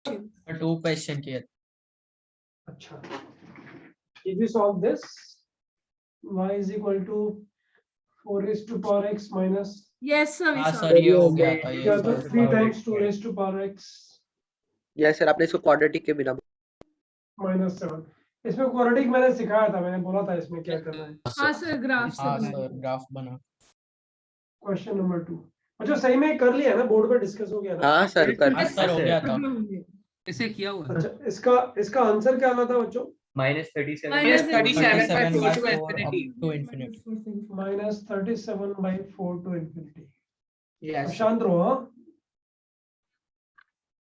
To question किए। अच्छा, if we solve this, y is equal to 4 raised to power x minus, Yes sir, we हाँ saw sir ये हो ये गया था ये क्या था, solve 3 हुआ। times 2 raised to power x yes sir, आपने इसको क्वाड्रेटिक के बिना minus 7। इसमें क्वाड्रेटिक मैंने सिखाया था, मैंने बोला था इसमें क्या करना है। हाँ सर, ग्राफ से हाँ बना सर ग्राफ बना। Question number 2। अच्छा सही में कर लिया ना, बोर्ड पे डिस्कस हो गया ना? हाँ सर कर हाँ सर हो गया था। इसे किया हुआ है। अच्छा, इसका आंसर क्या आना था बच्चों? -37 Minus 37 by by 4 to 4 infinity. up to infinity। minus 37 by 4 to infinity। अब Yes. शांत रहो हाँ।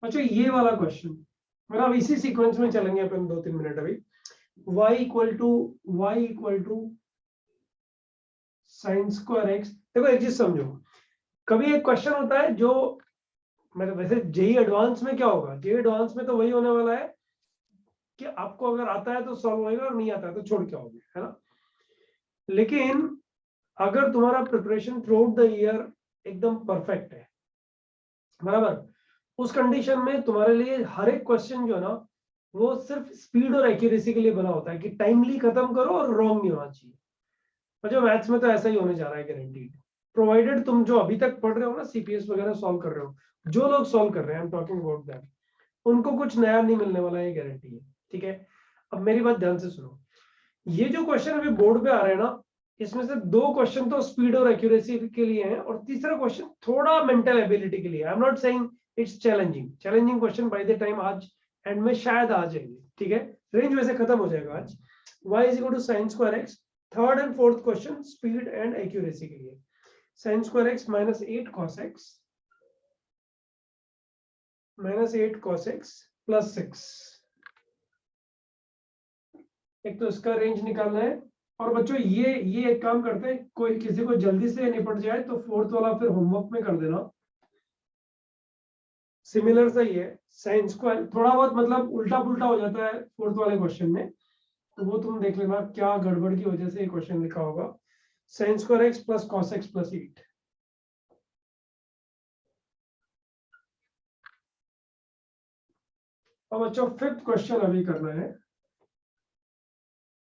अच्छा ये वाला क्वेश्चन मेरा, अब इसी सीक्वेंस में चलेंगे अपन 2-3 मिनट अभी। y equal to sine square x. देखो एक चीज समझो, कभी एक क्वेश्चन होता है जो मतलब वैसे जेई एडवांस में क्या होगा, जेई एडवांस में तो वही होने वाला है कि आपको अगर आता है तो सॉल्व होएगा और नहीं आता है तो छोड़ के आओगे, है ना? लेकिन अगर तुम्हारा preparation through out the year एकदम परफेक्ट है, बराबर, उस कंडीशन में तुम्हारे लिए हर एक क्वेश्चन जो है ना वो सिर्फ स्पीड और एक्यूरेसी के लिए बना होता है कि टाइमली खत्म करो और रॉन्ग नहीं होना चाहिए। और जो मैथ्स में तो ऐसा ही होने जा रहा है गारंटीड, प्रोवाइडेड तुम जो अभी तक पढ़ रहे हो ना, सीपीएस वगैरह सॉल्व कर रहे हो, जो लोग सॉल्व कर रहे हैं, I am talking about that, उनको कुछ नया नहीं मिलने वाला है, गारंटी है। ठीक है, अब मेरी बात ध्यान से सुनो। ये जो क्वेश्चन अभी बोर्ड पे आ रहे हैं ना, इसमें से 2 क्वेश्चन तो स्पीड और एक्यूरेसी के लिए हैं और तीसरा क्वेश्चन थोड़ा मेंटल एबिलिटी के लिए। I am not saying it's challenging question by the time आज एंड में शायद आ जाएंगे। ठीक है, रेंज वैसे खत्म हो जाएगा आज। y is equal to sin square x, third and fourth question speed and accuracy के लिए। sin square x minus 8 cos x plus 6। एक तो इसका रेंज निकालना है। और बच्चों ये एक काम करते हैं, कोई किसी को जल्दी से निपट जाए तो फोर्थ वाला फिर होमवर्क में कर देना। सिमिलर सा ही है, साइन स्क्वायर थोड़ा बहुत मतलब उल्टा पुल्टा हो जाता है फोर्थ वाले क्वेश्चन में, तो वो तुम देख लेना क्या गड़बड़ की वजह से ये क्वेश्चन लिखा होगा। Sine square x plus cos x plus 8। अब बच्चों फिफ्थ क्वेश्चन अभी करना है,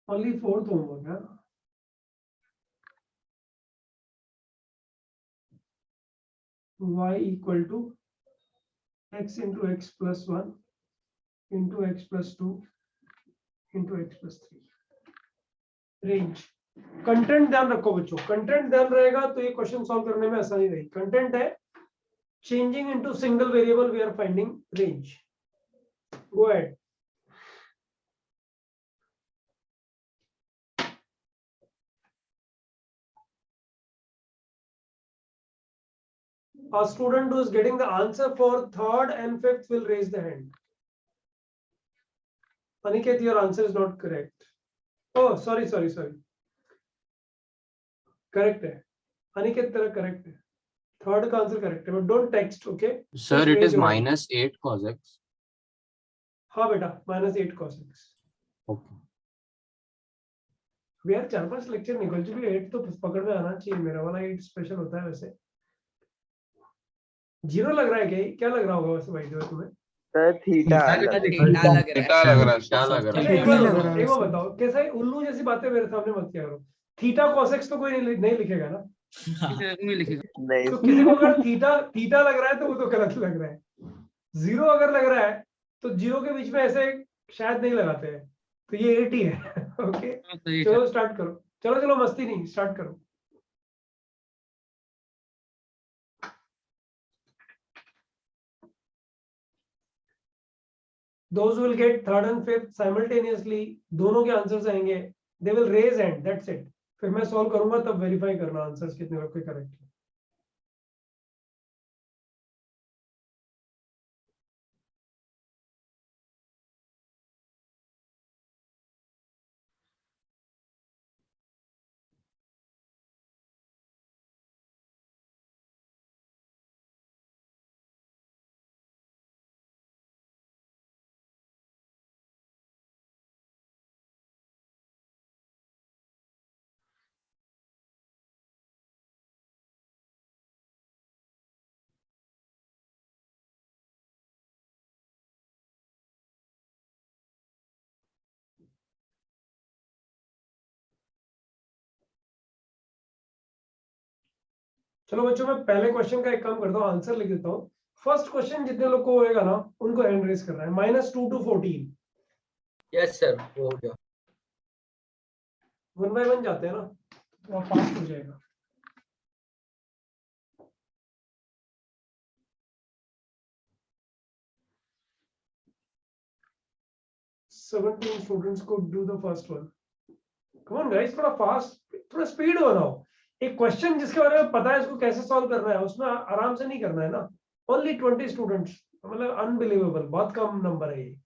ओनली फोर्थ होमवर्क है। y equal to x into x plus 1 into x plus 2 into x plus 3। Range, content ध्यान रखो बच्चों, कंटेंट ध्यान रहेगा तो ये क्वेश्चन सॉल्व करने में आसानी रहेगी। कंटेंट है changing into single variable we are finding range. Go ahead. A student who is getting the answer for third and fifth will raise the hand. Aniket, your answer is not correct. Oh, sorry. Correct है अनिकेत, तेरा correct है, third का answer correct है, but don't text, okay sir it is -8 cos x। हाँ बेटा, -8 cos x। Okay यार 4-5 lecture निकल चुके, 8 तो पकड़ में आना चाहिए। मेरा वाला 8 स्पेशल होता है वैसे। 0 लग रहा है क्या लग रहा होगा वैसे भाई तुम्हें? सर थीटा लग रहा है। एक बार बताओ, कैसा है उल्लू जैसी बातें मेरे सामने मत किया करो। थीटा cos x तो कोई नहीं लिखेगा ना, नहीं लिखेगा। नहीं तो किसी को अगर थीटा लग रहा है तो वो तो गलत लग रहा है। 0 अगर लग रहा है तो 0 के बीच में ऐसे शायद नहीं लगाते हैं, तो ये 8 ही है। ओके चलो स्टार्ट करो, चलो मस्ती नहीं, स्टार्ट करो। Those who will get third and fifth simultaneously, दोनों के आंसर्स आएंगे, they will raise hand, that's it। फिर मैं सॉल्व करूंगा तब वेरीफाई करना आंसर्स कितने लोग के करेक्ट है। चलो बच्चों, मैं पहले क्वेश्चन का एक काम करता हूँ, आंसर लिख देता हूँ। फर्स्ट क्वेश्चन जितने लोग को होएगा ना, उनको हैंड रेज करना है। -2 to 14 यस सर, वो हो गया। 1 by 1 जाते हैं ना, तो आप फास्ट हो जाएगा। Seventeen students could do the first one. Come on guys, थोड़ा फास्ट, थोड़ा स्पीड बनाओ। एक क्वेश्चन जिसके बारे में पता है इसको कैसे सॉल्व करना है, उसमें आराम से नहीं करना है ना। ओनली 20 स्टूडेंट्स, मतलब अनबिलीवेबल, बहुत कम नंबर है ये।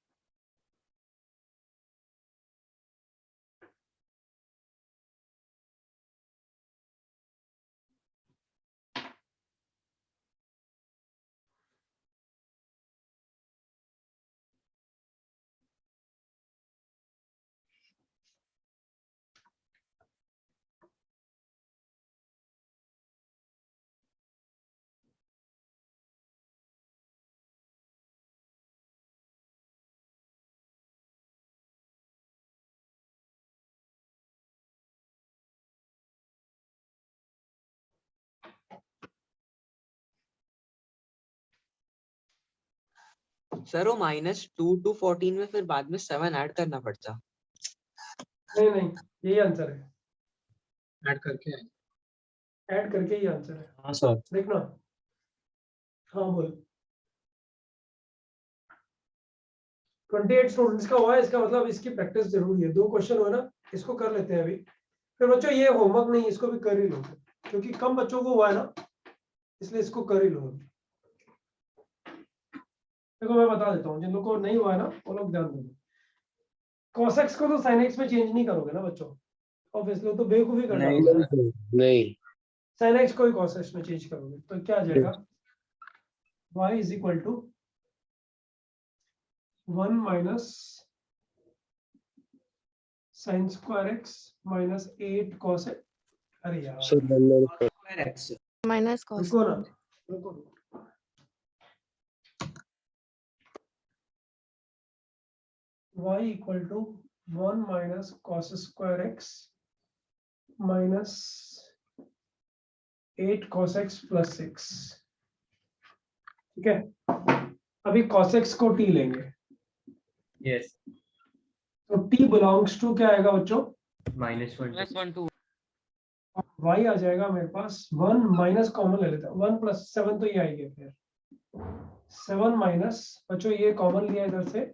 सर वो -2 to 14 में फिर बाद में 7 ऐड करना पड़ता। नहीं नहीं, यही आंसर है, ऐड करके ऐड करके ही आंसर है। हाँ सर। देखना, हाँ बोल। 28 स्टूडेंट्स का हुआ है, इसका मतलब इसकी प्रैक्टिस जरूरी है। 2 क्वेश्चन हुए ना, इसको कर लेते हैं अभी। फिर बच्चों ये होमवर्क नहीं, इसको भी कर ही लो, क्योंकि कम बच्चों को हुआ है ना, इसलिए इसको कर ही लो। देखो मैं बता देता हूँ, जिन लोगों को नहीं हुआ है ना, वो लोग ध्यान दो। cos x को तो sin x में चेंज नहीं करोगे ना बच्चों, ऑब्वियसली तो बेवकूफी करना नहीं होगा। नहीं। sin x को ही cos x में चेंज करोगे तो क्या आ जाएगा, y is equal to 1 minus sin square x minus 8 cos x। अरे यार स्क्वायर एक्स माइनस cos रुको ना, रुको। y equal to 1 minus cos square x minus 8 cos x plus 6। ठीक है, अभी cos x को t लेंगे, यस तो t बिलोंग्स टू क्या आएगा बच्चों, -1 to y आ जाएगा मेरे पास 1 माइनस कॉमन ले लेता हूँ, 1 प्लस 7 तो ये आएगी, फिर 7 माइनस बच्चों ये कॉमन लिया इधर से,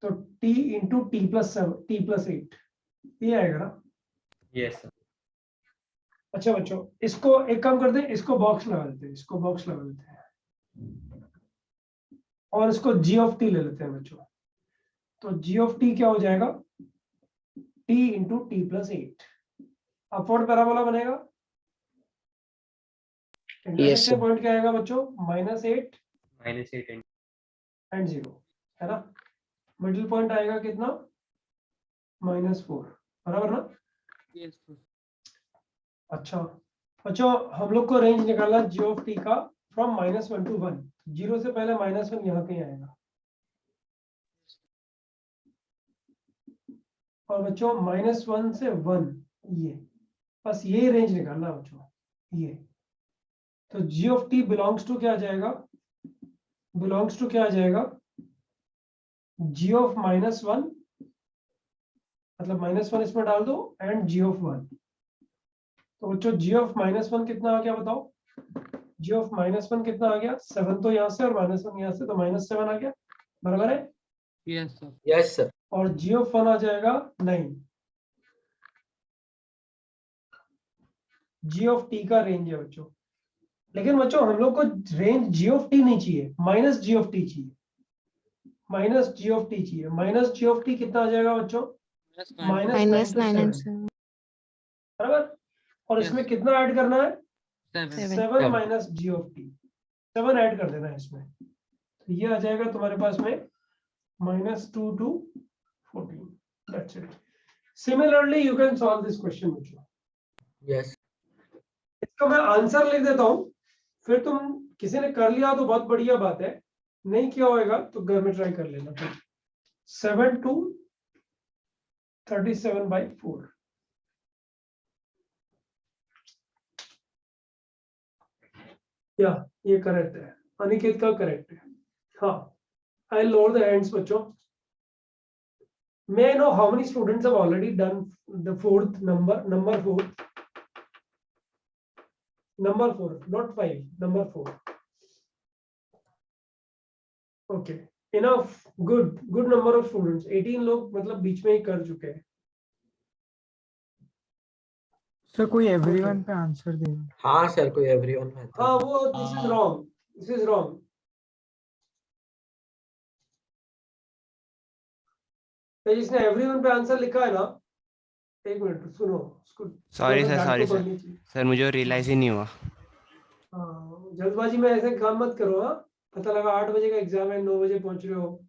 तो t इंटू टी प्लस 8 ये आएगा ना। यस अच्छा बच्चों, इसको एक काम करते हैं, इसको बॉक्स लगा देते हैं, इसको बॉक्स लगा देते हैं, और इसको g ऑफ t ले लेते हैं बच्चों। तो g ऑफ t क्या हो जाएगा, t into T plus 8। Upward parabola बनेगा। इंटरसेक्शन पॉइंट क्या आएगा बच्चों, -8 -8 एंड 0, है ना। मिडिल पॉइंट आएगा कितना, -4, बराबर ना। यस अच्छा बच्चों, हम लोग को रेंज निकालना g ऑफ t का फ्रॉम -1 to 1, 0 से पहले -1 यहाँ कहीं आएगा। और बच्चों -1 से 1, ये बस ये रेंज निकालना है बच्चों, ये। तो g of t belongs to क्या आ जाएगा, बिलोंग्स टू क्या आ जाएगा, g ऑफ -1, मतलब -1 इसमें डाल दो, एंड g ऑफ 1। तो बच्चों g ऑफ -1 कितना आ गया बताओ, g ऑफ -1 कितना आ गया, 7 तो यहाँ से और -1 यहाँ से, तो -7 आ गया, बराबर है। Yes sir yes sir. और g ऑफ 1 आ जाएगा 9। g ऑफ t का रेंज है बच्चों, लेकिन बच्चों हम लोग को रेंज g ऑफ t नहीं चाहिए, माइनस g ऑफ t चाहिए, माइनस g ऑफ t चाहिए। माइनस g ऑफ t कितना आ जाएगा बच्चों, माइनस 9 and -7, बराबर। और Yes. इसमें कितना ऐड करना है, 7 7 minus g of t, 7 add कर देना है इसमें, तो ये आ जाएगा तुम्हारे पास में -2 to 14। That's it. Similarly, you can solve this question बच्चों। यस इसका मैं आंसर लिख देता हूं, फिर तुम किसी ने कर लिया तो बहुत बढ़िया बात है, नहीं किया होगा तो घर में ट्राई कर लेना। 7 to 37/4। या ये करेक्ट है, अनिकेत का करेक्ट है। हाँ, आई लोअर द हैंड्स बच्चों। May I know how many students have already done the fourth number 4? Number 4, not 5, number 4. Okay, enough, good number of students, 18 लोग मतलब बीच में ही कर चुके हैं। सर कोई एवरीवन पे आंसर दे। हाँ सर, कोई एवरीवन है तो। हाँ वो this is wrong, this is wrong. तो जिसने एवरीवन पे आंसर लिखा है ना, एक मिनट सुनो, उसको सॉरी सर, ध्यान सॉरी तो सर, पढ़नी चाहिए। सर मुझे रियलाइज ही नहीं हुआ। हाँ, जल्दबाजी में ऐसे काम मत करो। हाँ, पता लगा 8 बजे का एग्जाम है, 9 बजे पहुंच रहे हो।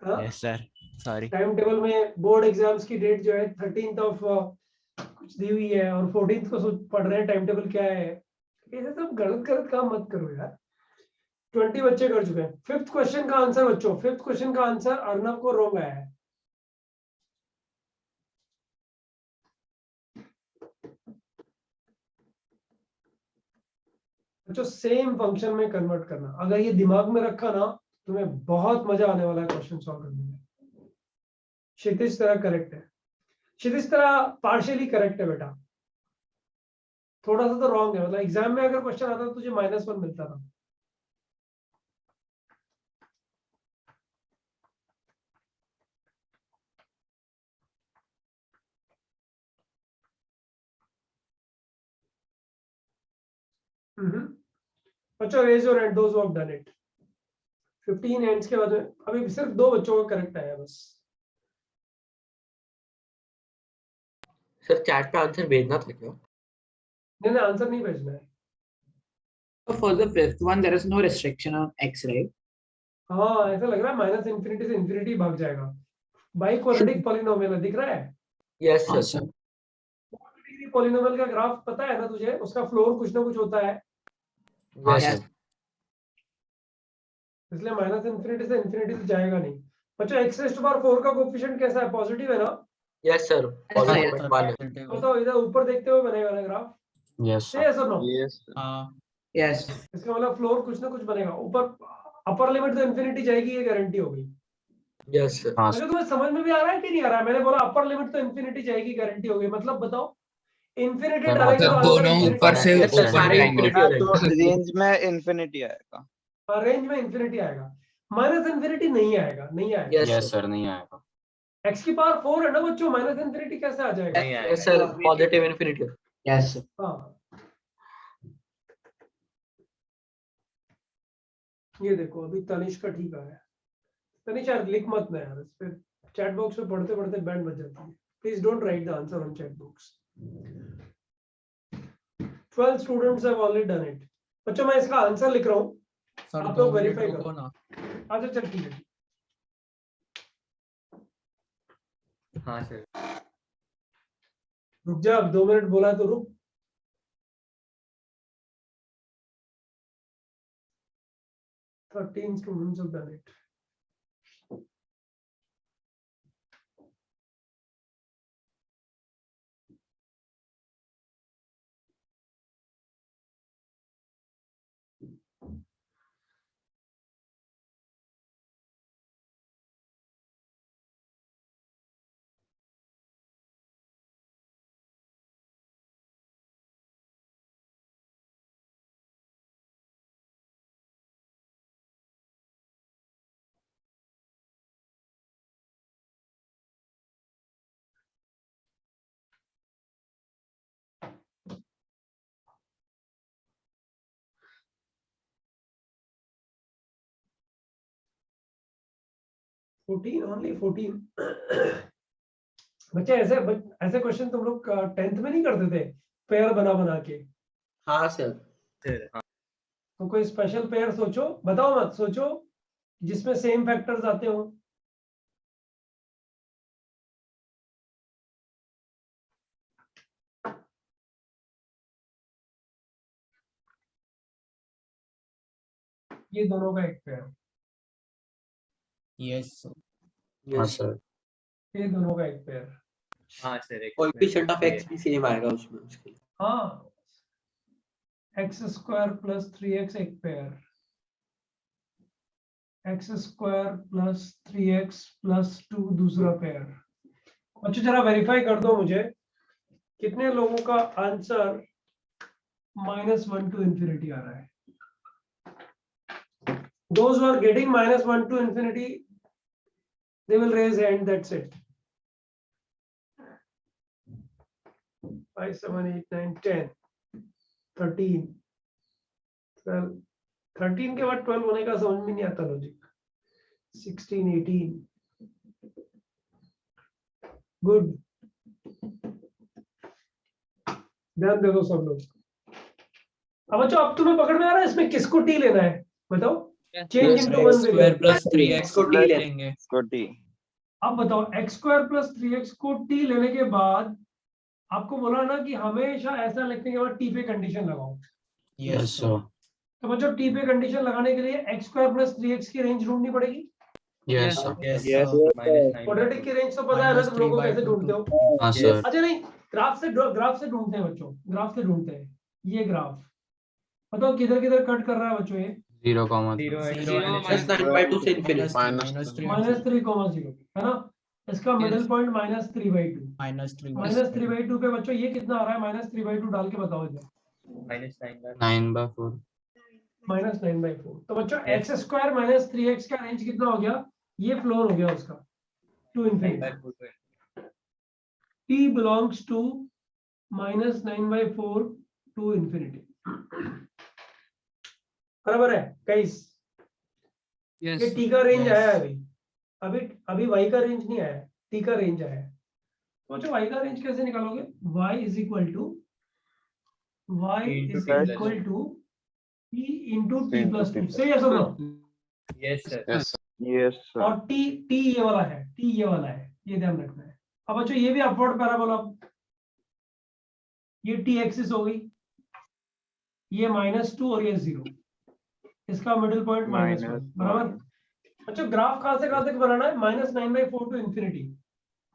हाँ, yes sir, sorry. Time table में बोर्ड एग्जाम्स की डेट जो है 13th ऑफ कुछ दी हुई है और 14th को पढ़ रहे हैं टाइम टेबल क्या है। ऐसे सब गलत काम मत करो यार। 20 बच्चे कर चुके हैं। 5th क्वेश्चन का आंसर बच्चों, 5th क्वेश्चन का आंसर अर्नव को रॉन्ग आया है। बच्चों सेम फंक्शन में कन्वर्ट करना, अगर ये दिमाग में रखा ना, तुम्हें बहुत मजा आने वाला है क्वेश्चन सॉल्व करने में। क्षितिज तरह करेक्ट है, क्षितिज तरह पार्शियली करेक्ट है बेटा, थोड़ा सा तो रॉन्ग है। मतलब एग्जाम में अगर क्वेश्चन आता तो तुझे -1 मिलता था। बच्चों raise your hand those who have done it. 15 hands के बाद में अभी सिर्फ 2 बच्चों का करेक्ट आया बस। सर चैट पे आंसर भेजना था क्या? नहीं आंसर नहीं भेजना है। For the fifth one, there is no restriction on x, right? हाँ, ऐसा लग रहा है माइनस इंफिनिटी से इंफिनिटी भाग जाएगा। बाई क्वाड्रेटिक पॉलिनोमियल दिख रहा है। यस हाँ सर। सर। पॉलिनोमियल का ग्राफ पता है ना तुझे, उसका फ्लोर कुछ ना कुछ होता है, हाँ यस सर। इसलिए माइनस इंफिनिटी से इंफिनिटी से जाएगा नहीं। बच्चों x रेज़ टू पावर 4 का कोएफिशिएंट कैसा है, पॉजिटिव है ना? यस सर, Yes, पॉजिटिव 1 है। बताओ इधर ऊपर देखते हुए बनेगा ना ग्राफ? यस से यस और नो? हाँ Yes. इसका मतलब फ्लोर कुछ ना कुछ बनेगा ऊपर। अपर लिमिट तो इंफिनिटी जाएगी, ये गारंटी हो गई। Yes sir. हाँ अगर तुम्हें समझ में भी आ रहा है कि नहीं आ रहा है? मैंने बोला अपर लिमिट तो इंफिनिटी जाएगी, गारंटी हो गई। मतलब बताओ इंफिनिटी सर, डालेंगे तो मतलब आंसर दोनों infinity ऊपर से आएगा। यस सर, ओपन सारे जाएंगे। infinity हो तो जाएंगे। रेंज में इंफिनिटी आएगा। रेंज में इंफिनिटी आएगा, माइनस इंफिनिटी नहीं आएगा, नहीं आएगा। यस सर, नहीं आएगा। x की पावर 4 है ना बच्चों, माइनस इंफिनिटी कैसे आ जाएगा? Yes sir, positive infinity. Yes. हाँ, ये देखो अभी तनिष का ठीक आया है। तनिष यार लिख मत ना यार, इस पे चैट बॉक्स में पढ़ते पढ़ते बैंड बज जाती है। Please don't write the answer on chat box. 12 students have already done it. बच्चों मैं इसका आंसर लिख रहा हूँ, सर आप 2 लोग मिनट वेरीफाई रुको करो। ना। अच्छा चल ठीक है। हाँ सर। रुक जा, अब 2 मिनट बोला तो रुक। Thirteen students have done it. Only 14. बच्चे ऐसे क्वेश्चन तुम लोग 10th में नहीं करते थे, पेयर बना बना के? हाँ सर। तो कोई स्पेशल पेयर सोचो, बताओ मत सोचो जिसमें सेम फैक्टर्स आते हो। ये दोनों का एक पेयर, यस हाँ सर। ये दोनों का एक पेयर। हाँ सर, एक कोएफिशिएंट ऑफ x भी सेम आएगा उसमें उसके। हाँ एक्स स्क्वायर प्लस 3x एक pair, x square plus 3x plus 2 दूसरा पेयर। अच्छा जरा वेरीफाई कर दो मुझे कितने लोगों का आंसर -1 to infinity आ रहा है। Those who are getting -1 to infinity, they will raise hand. That's it. 5, 7, 8, 9, 10, 13, 12, 13 के बाद 12 होने का समझ में नहीं आता लॉजिक। 16, 18, गुड, ध्यान दे दो सब लोग। अब बच्चों अब तुम्हें पकड़ में आ रहा है इसमें किसको टी लेना है बताओ। Change into one square plus 3x को Plus- लेंगे। Scotty. अब बताओ x स्क्वायर प्लस 3x को t लेने के बाद आपको बोला ना कि हमेशा ऐसा लिखने के बाद t पे कंडीशन लगाओ। Yes sir. तो बच्चों t पे कंडीशन लगाने के लिए x स्क्वायर प्लस 3x की रेंज ढूंढनी पड़ेगी। Yes sir. Yes Yes. Quadratic की रेंज तो पता है ना तुम लोगों को कैसे ढूंढते हो। हाँ सर। अच्छा नहीं, ग्राफ से ढूंढते हैं बच्चों, ग्राफ से ढूंढते हैं। ये ग्राफ बताओ किधर किधर कट कर रहा है बच्चों ये। 0, +9/2 से infinity. -3,0 है ना। इसका मिडिल पॉइंट -3/2। -3/2 पे बच्चों ये कितना आ रहा है, -3/2 डाल के बताओ इधर। 9/4। -9/4। तो बच्चों x स्क्वायर माइनस 3x का रेंज कितना हो गया, ये फ्लोर हो गया उसका to infinity. t belongs to -9/4 to infinity. बराबर है गाइस। ये t का रेंज आया है अभी अभी y का रेंज नहीं आया, t का रेंज आया है। तो बच्चों y का रेंज कैसे निकालोगे, y is equal to t into t plus 2। सही है सब। Yes, sir. Yes, sir. और t ये वाला है, t ये वाला है, ये ध्यान रखना है। अब बच्चों ये भी अपवर्ड पैराबोला, ये t एक्सिस हो गई, ये -2 और ये 0, इसका मिडिल पॉइंट -1 बराबर। अच्छा ग्राफ कहां से कहां तक बनाना है, -9/4 टू इनफिनिटी।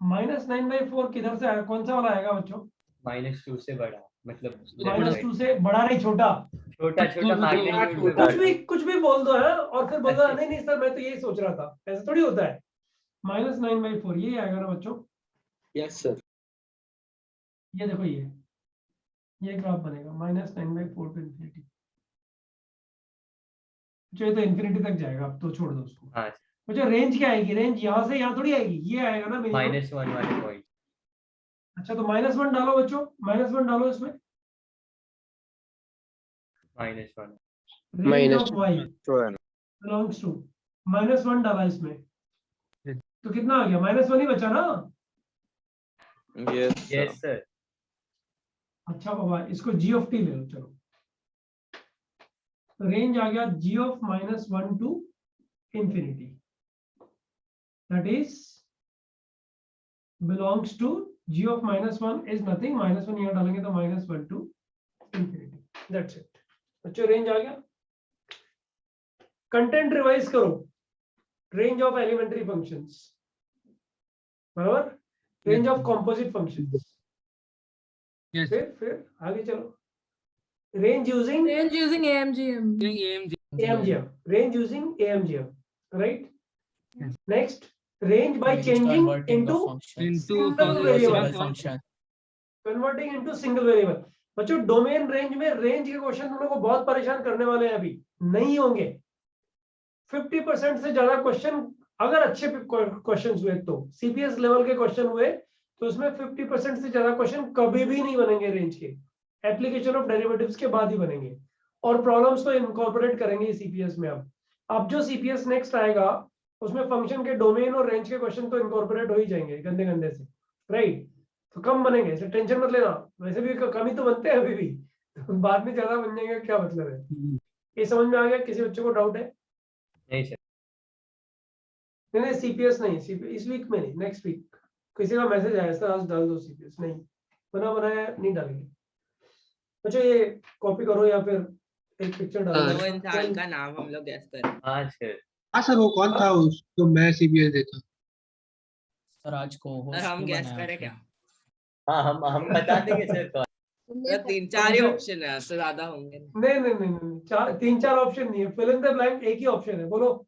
-9/4 किधर से आएगा, कौन सा वाला आएगा बच्चों, -2 से बड़ा मतलब -2 से बड़ा नहीं छोटा, छोटा magnitude से कुछ भी बोल दो है और फिर बोल दो नहीं नहीं सर मैं तो यही सोच रहा था, ऐसा थोड़ी होता है। -9/4 ये आएगा ना बच्चों। Yes, sir. ये देखो ये ग्राफ बनेगा -9/4 टू इनफिनिटी। जो तो इनफिनिटी तक जाएगा, अब तो छोड़ दो उसको। हाँ मुझे रेंज क्या आएगी, रेंज यहाँ से यहाँ थोड़ी आएगी, ये आएगा ना minimum। -1 वाले पॉइंट। अच्छा तो -1 डालो बच्चों, -1 डालो इसमें। -1 range of y Sure. Belongs to -1 डाला इसमें, तो कितना आ गया, -1 ही बचा ना। Yes, sir. Yes, sir. अच्छा बाबा इसको g ऑफ t ले लो चलो। तो रेंज आ गया g of -1 to infinity, that is belongs to g of -1 is nothing, -1 यहाँ डालेंगे तो -1 to infinity, that's it। बच्चों रेंज आ गया। कंटेंट रिवाइज करो, रेंज ऑफ एलिमेंट्री फंक्शंस बराबर, रेंज ऑफ कंपोजिट फंक्शंस। फिर आगे चलो, range using AMGM. AMGM, range using AMGM, right? Next, range by changing into single variable, converting into single variable। बच्चों domain range में range के question तुम लोग को बहुत परेशान करने वाले हैं, अभी नहीं होंगे। 50% से ज्यादा क्वेश्चन अगर अच्छे क्वेश्चन हुए तो CPS लेवल के क्वेश्चन हुए तो उसमें 50% से ज्यादा क्वेश्चन कभी भी नहीं बनेंगे रेंज के, एप्लीकेशन ऑफ डेरिवेटिव्स के बाद ही बनेंगे और प्रॉब्लम्स को इनकॉर्पोरेट करेंगे CPS में। अब जो CPS नेक्स्ट आएगा उसमें फंक्शन के डोमेन और रेंज के क्वेश्चन तो इनकॉर्पोरेट हो ही जाएंगे गंदे गंदे से, राइट। तो कम बनेंगे, इसे टेंशन मत लेना, वैसे भी कम ही तो बनते हैं अभी भी, तो बाद में ज्यादा बन जाएंगे, क्या मतलब है। ये समझ में आ गया, किसी बच्चे को डाउट है? नहीं सर। नहीं CPS नहीं, इस वीक में नहीं, नेक्स्ट वीक किसी का मैसेज आया सर आज डाल दो CPS, नहीं बनाया नहीं डालेंगे। अच्छा ये कॉपी करो या फिर एक पिक्चर डाल दो। वो इंसान का नाम हम लोग गैस करें। हाँ सर। हाँ सर वो कौन था उसको मैं CPS देता। सर आज को सर हम गैस करें क्या? हाँ हम बता देंगे सर कौन। तीन चार ही ऑप्शन है, उससे ज्यादा होंगे नहीं। नहीं नहीं नहीं नहीं, चार 3-4 ऑप्शन नहीं है, फिल इन द ब्लैंक एक ही ऑप्शन है, बोलो।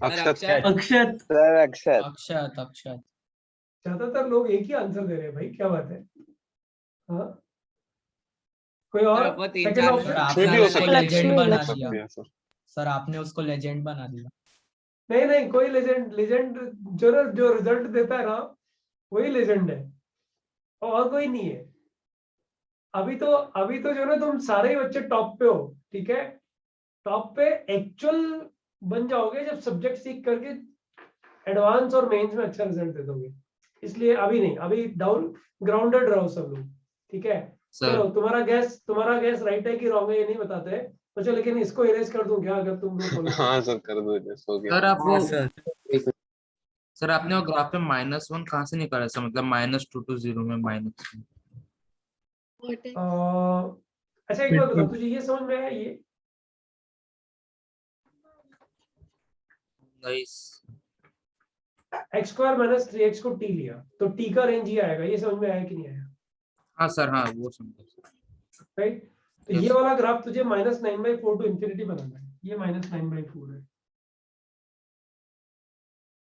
अक्षत अक्षत सर अक्षत अक्षत अक्षत ज्यादातर लोग एक ही आंसर दे रहे हैं भाई, क्या बात है। हाँ, कोई और आपको तीन सेकंड चार ऑप्शन? सर भी आपने हो उसको सकती है, लेजेंड बना लक्ष्मी। दिया। सर आपने उसको लेजेंड बना दिया। नहीं नहीं, कोई लेजेंड लेजेंड जो रिजल्ट देता है ना वही लेजेंड है, और कोई नहीं है। अभी तो जो ना तुम सारे ही बच्चे टॉप पे हो, ठीक है। टॉप पे एक्चुअल बन जाओगे जब सब्जेक्ट सीख करके एडवांस और मेंस में अच्छा रिजल्ट दे दोगे। इसलिए अभी नहीं, अभी डाउन ग्राउंडेड रहो सब लोग, ठीक है। चलो तुम्हारा गैस राइट है कि रॉन्ग है ये नहीं बताते, तो चलो, लेकिन इसको इरेज कर दूं क्या अगर तुम लोग बोलो? हाँ सर कर दो, जैसे हो गया। सर आप वो सर सर आपने वो ग्राफ में -1 कहाँ से निकाला? सर मतलब -2 to 0 में -1। अच्छा एक बात बताओ, तुझे ये समझ में आया ये? नाइस। x² - 3x को t लिया तो t का रेंज ये आएगा, ये समझ में आया कि नहीं आया? हाँ सर, हाँ वो समझा। राइट, तो Yes. ये वाला ग्राफ तुझे -9/4 टू इंफिनिटी बनाना है, ये -9/4 है,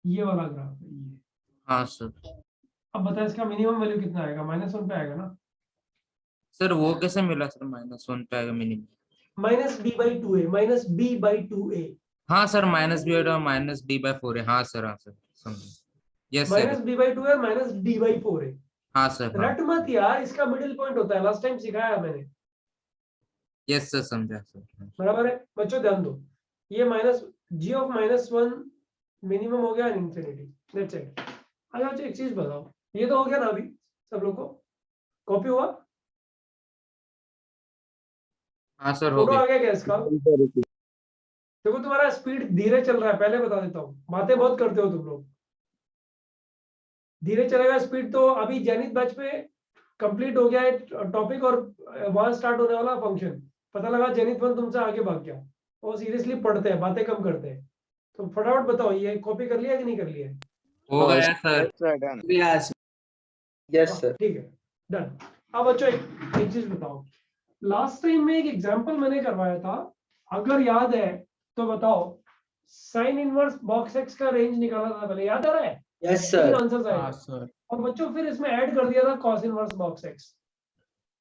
ये वाला ग्राफ है ये। हाँ सर। अब बता इसका मिनिमम वैल्यू कितना आएगा? -1 पे आएगा ना। सर वो कैसे मिला सर? -1 पे आएगा मिनिमम। -b/2a हाँ सर, -b और -d/4 है। हाँ सर, हाँ सर समझा। Yes sir. -b/2 है, -d/4 है। हाँ सर, हाँ। रट मत यार, इसका मिडिल पॉइंट होता है, लास्ट टाइम सिखाया मैंने। यस सर, समझा सर। बराबर है बच्चों, ध्यान दो। ये g(-1) मिनिमम हो गया इनफिनिटी, दैट्स इट। अच्छा एक चीज बताओ, ये तो हो गया ना अभी सब लोग को? कॉपी हुआ? हाँ सर, हो फोटो गया। आ गया क्या इसका? देखो तुम्हारा स्पीड धीरे चल रहा है, पहले बता देता हूँ, बातें बहुत करते हो तुम लोग। धीरे चलेगा स्पीड तो अभी जेनिथ बैच में कंप्लीट हो गया है टॉपिक, और वहां स्टार्ट होने वाला फंक्शन। पता लगा जेनिथ 1 तुमसे आगे भाग गया। वो सीरियसली पढ़ते हैं, बातें कम करते हैं। तो फटाफट बताओ, ये कॉपी कर लिया कि नहीं कर लिया? हो गया सर। Yes yes sir. ठीक है, डन। अब बच्चों एक चीज बताओ, लास्ट टाइम में एक एग्जांपल मैंने करवाया था, अगर याद है तो बताओ। साइन इनवर्स बॉक्स एक्स का रेंज निकाला था पहले, याद आ रहा है? Yes 3 sir. आंसर्स आए हाँ थे। सर। और बच्चों फिर इसमें ऐड कर दिया था कॉस इनवर्स बॉक्स एक्स,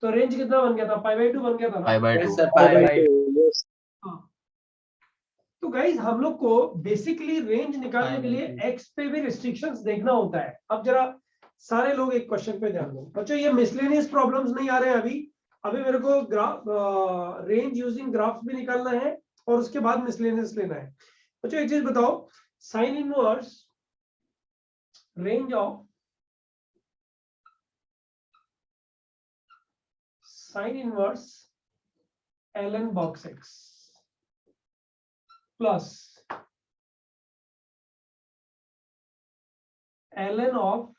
तो रेंज कितना बन गया था? π/2 बन गया था ना? Yes sir. हाँ। तो गाइस हम लोग को बेसिकली रेंज निकालने के लिए एक्स पे भी रिस्ट्रिक्शंस देखना होता है। अब जरा सारे लोग एक क्वेश्चन पे ध्यान दो बच्चों, ये मिसलेनियस प्रॉब्लम्स नहीं आ रहे हैं अभी मेरे को ग्राफ रेंज यूजिंग ग्राफ्स भी निकालना है, और उसके बाद मिसलेनियस लेना है। बच्चों एक चीज बताओ, sine inverse range of sine inverse ln box x plus ln of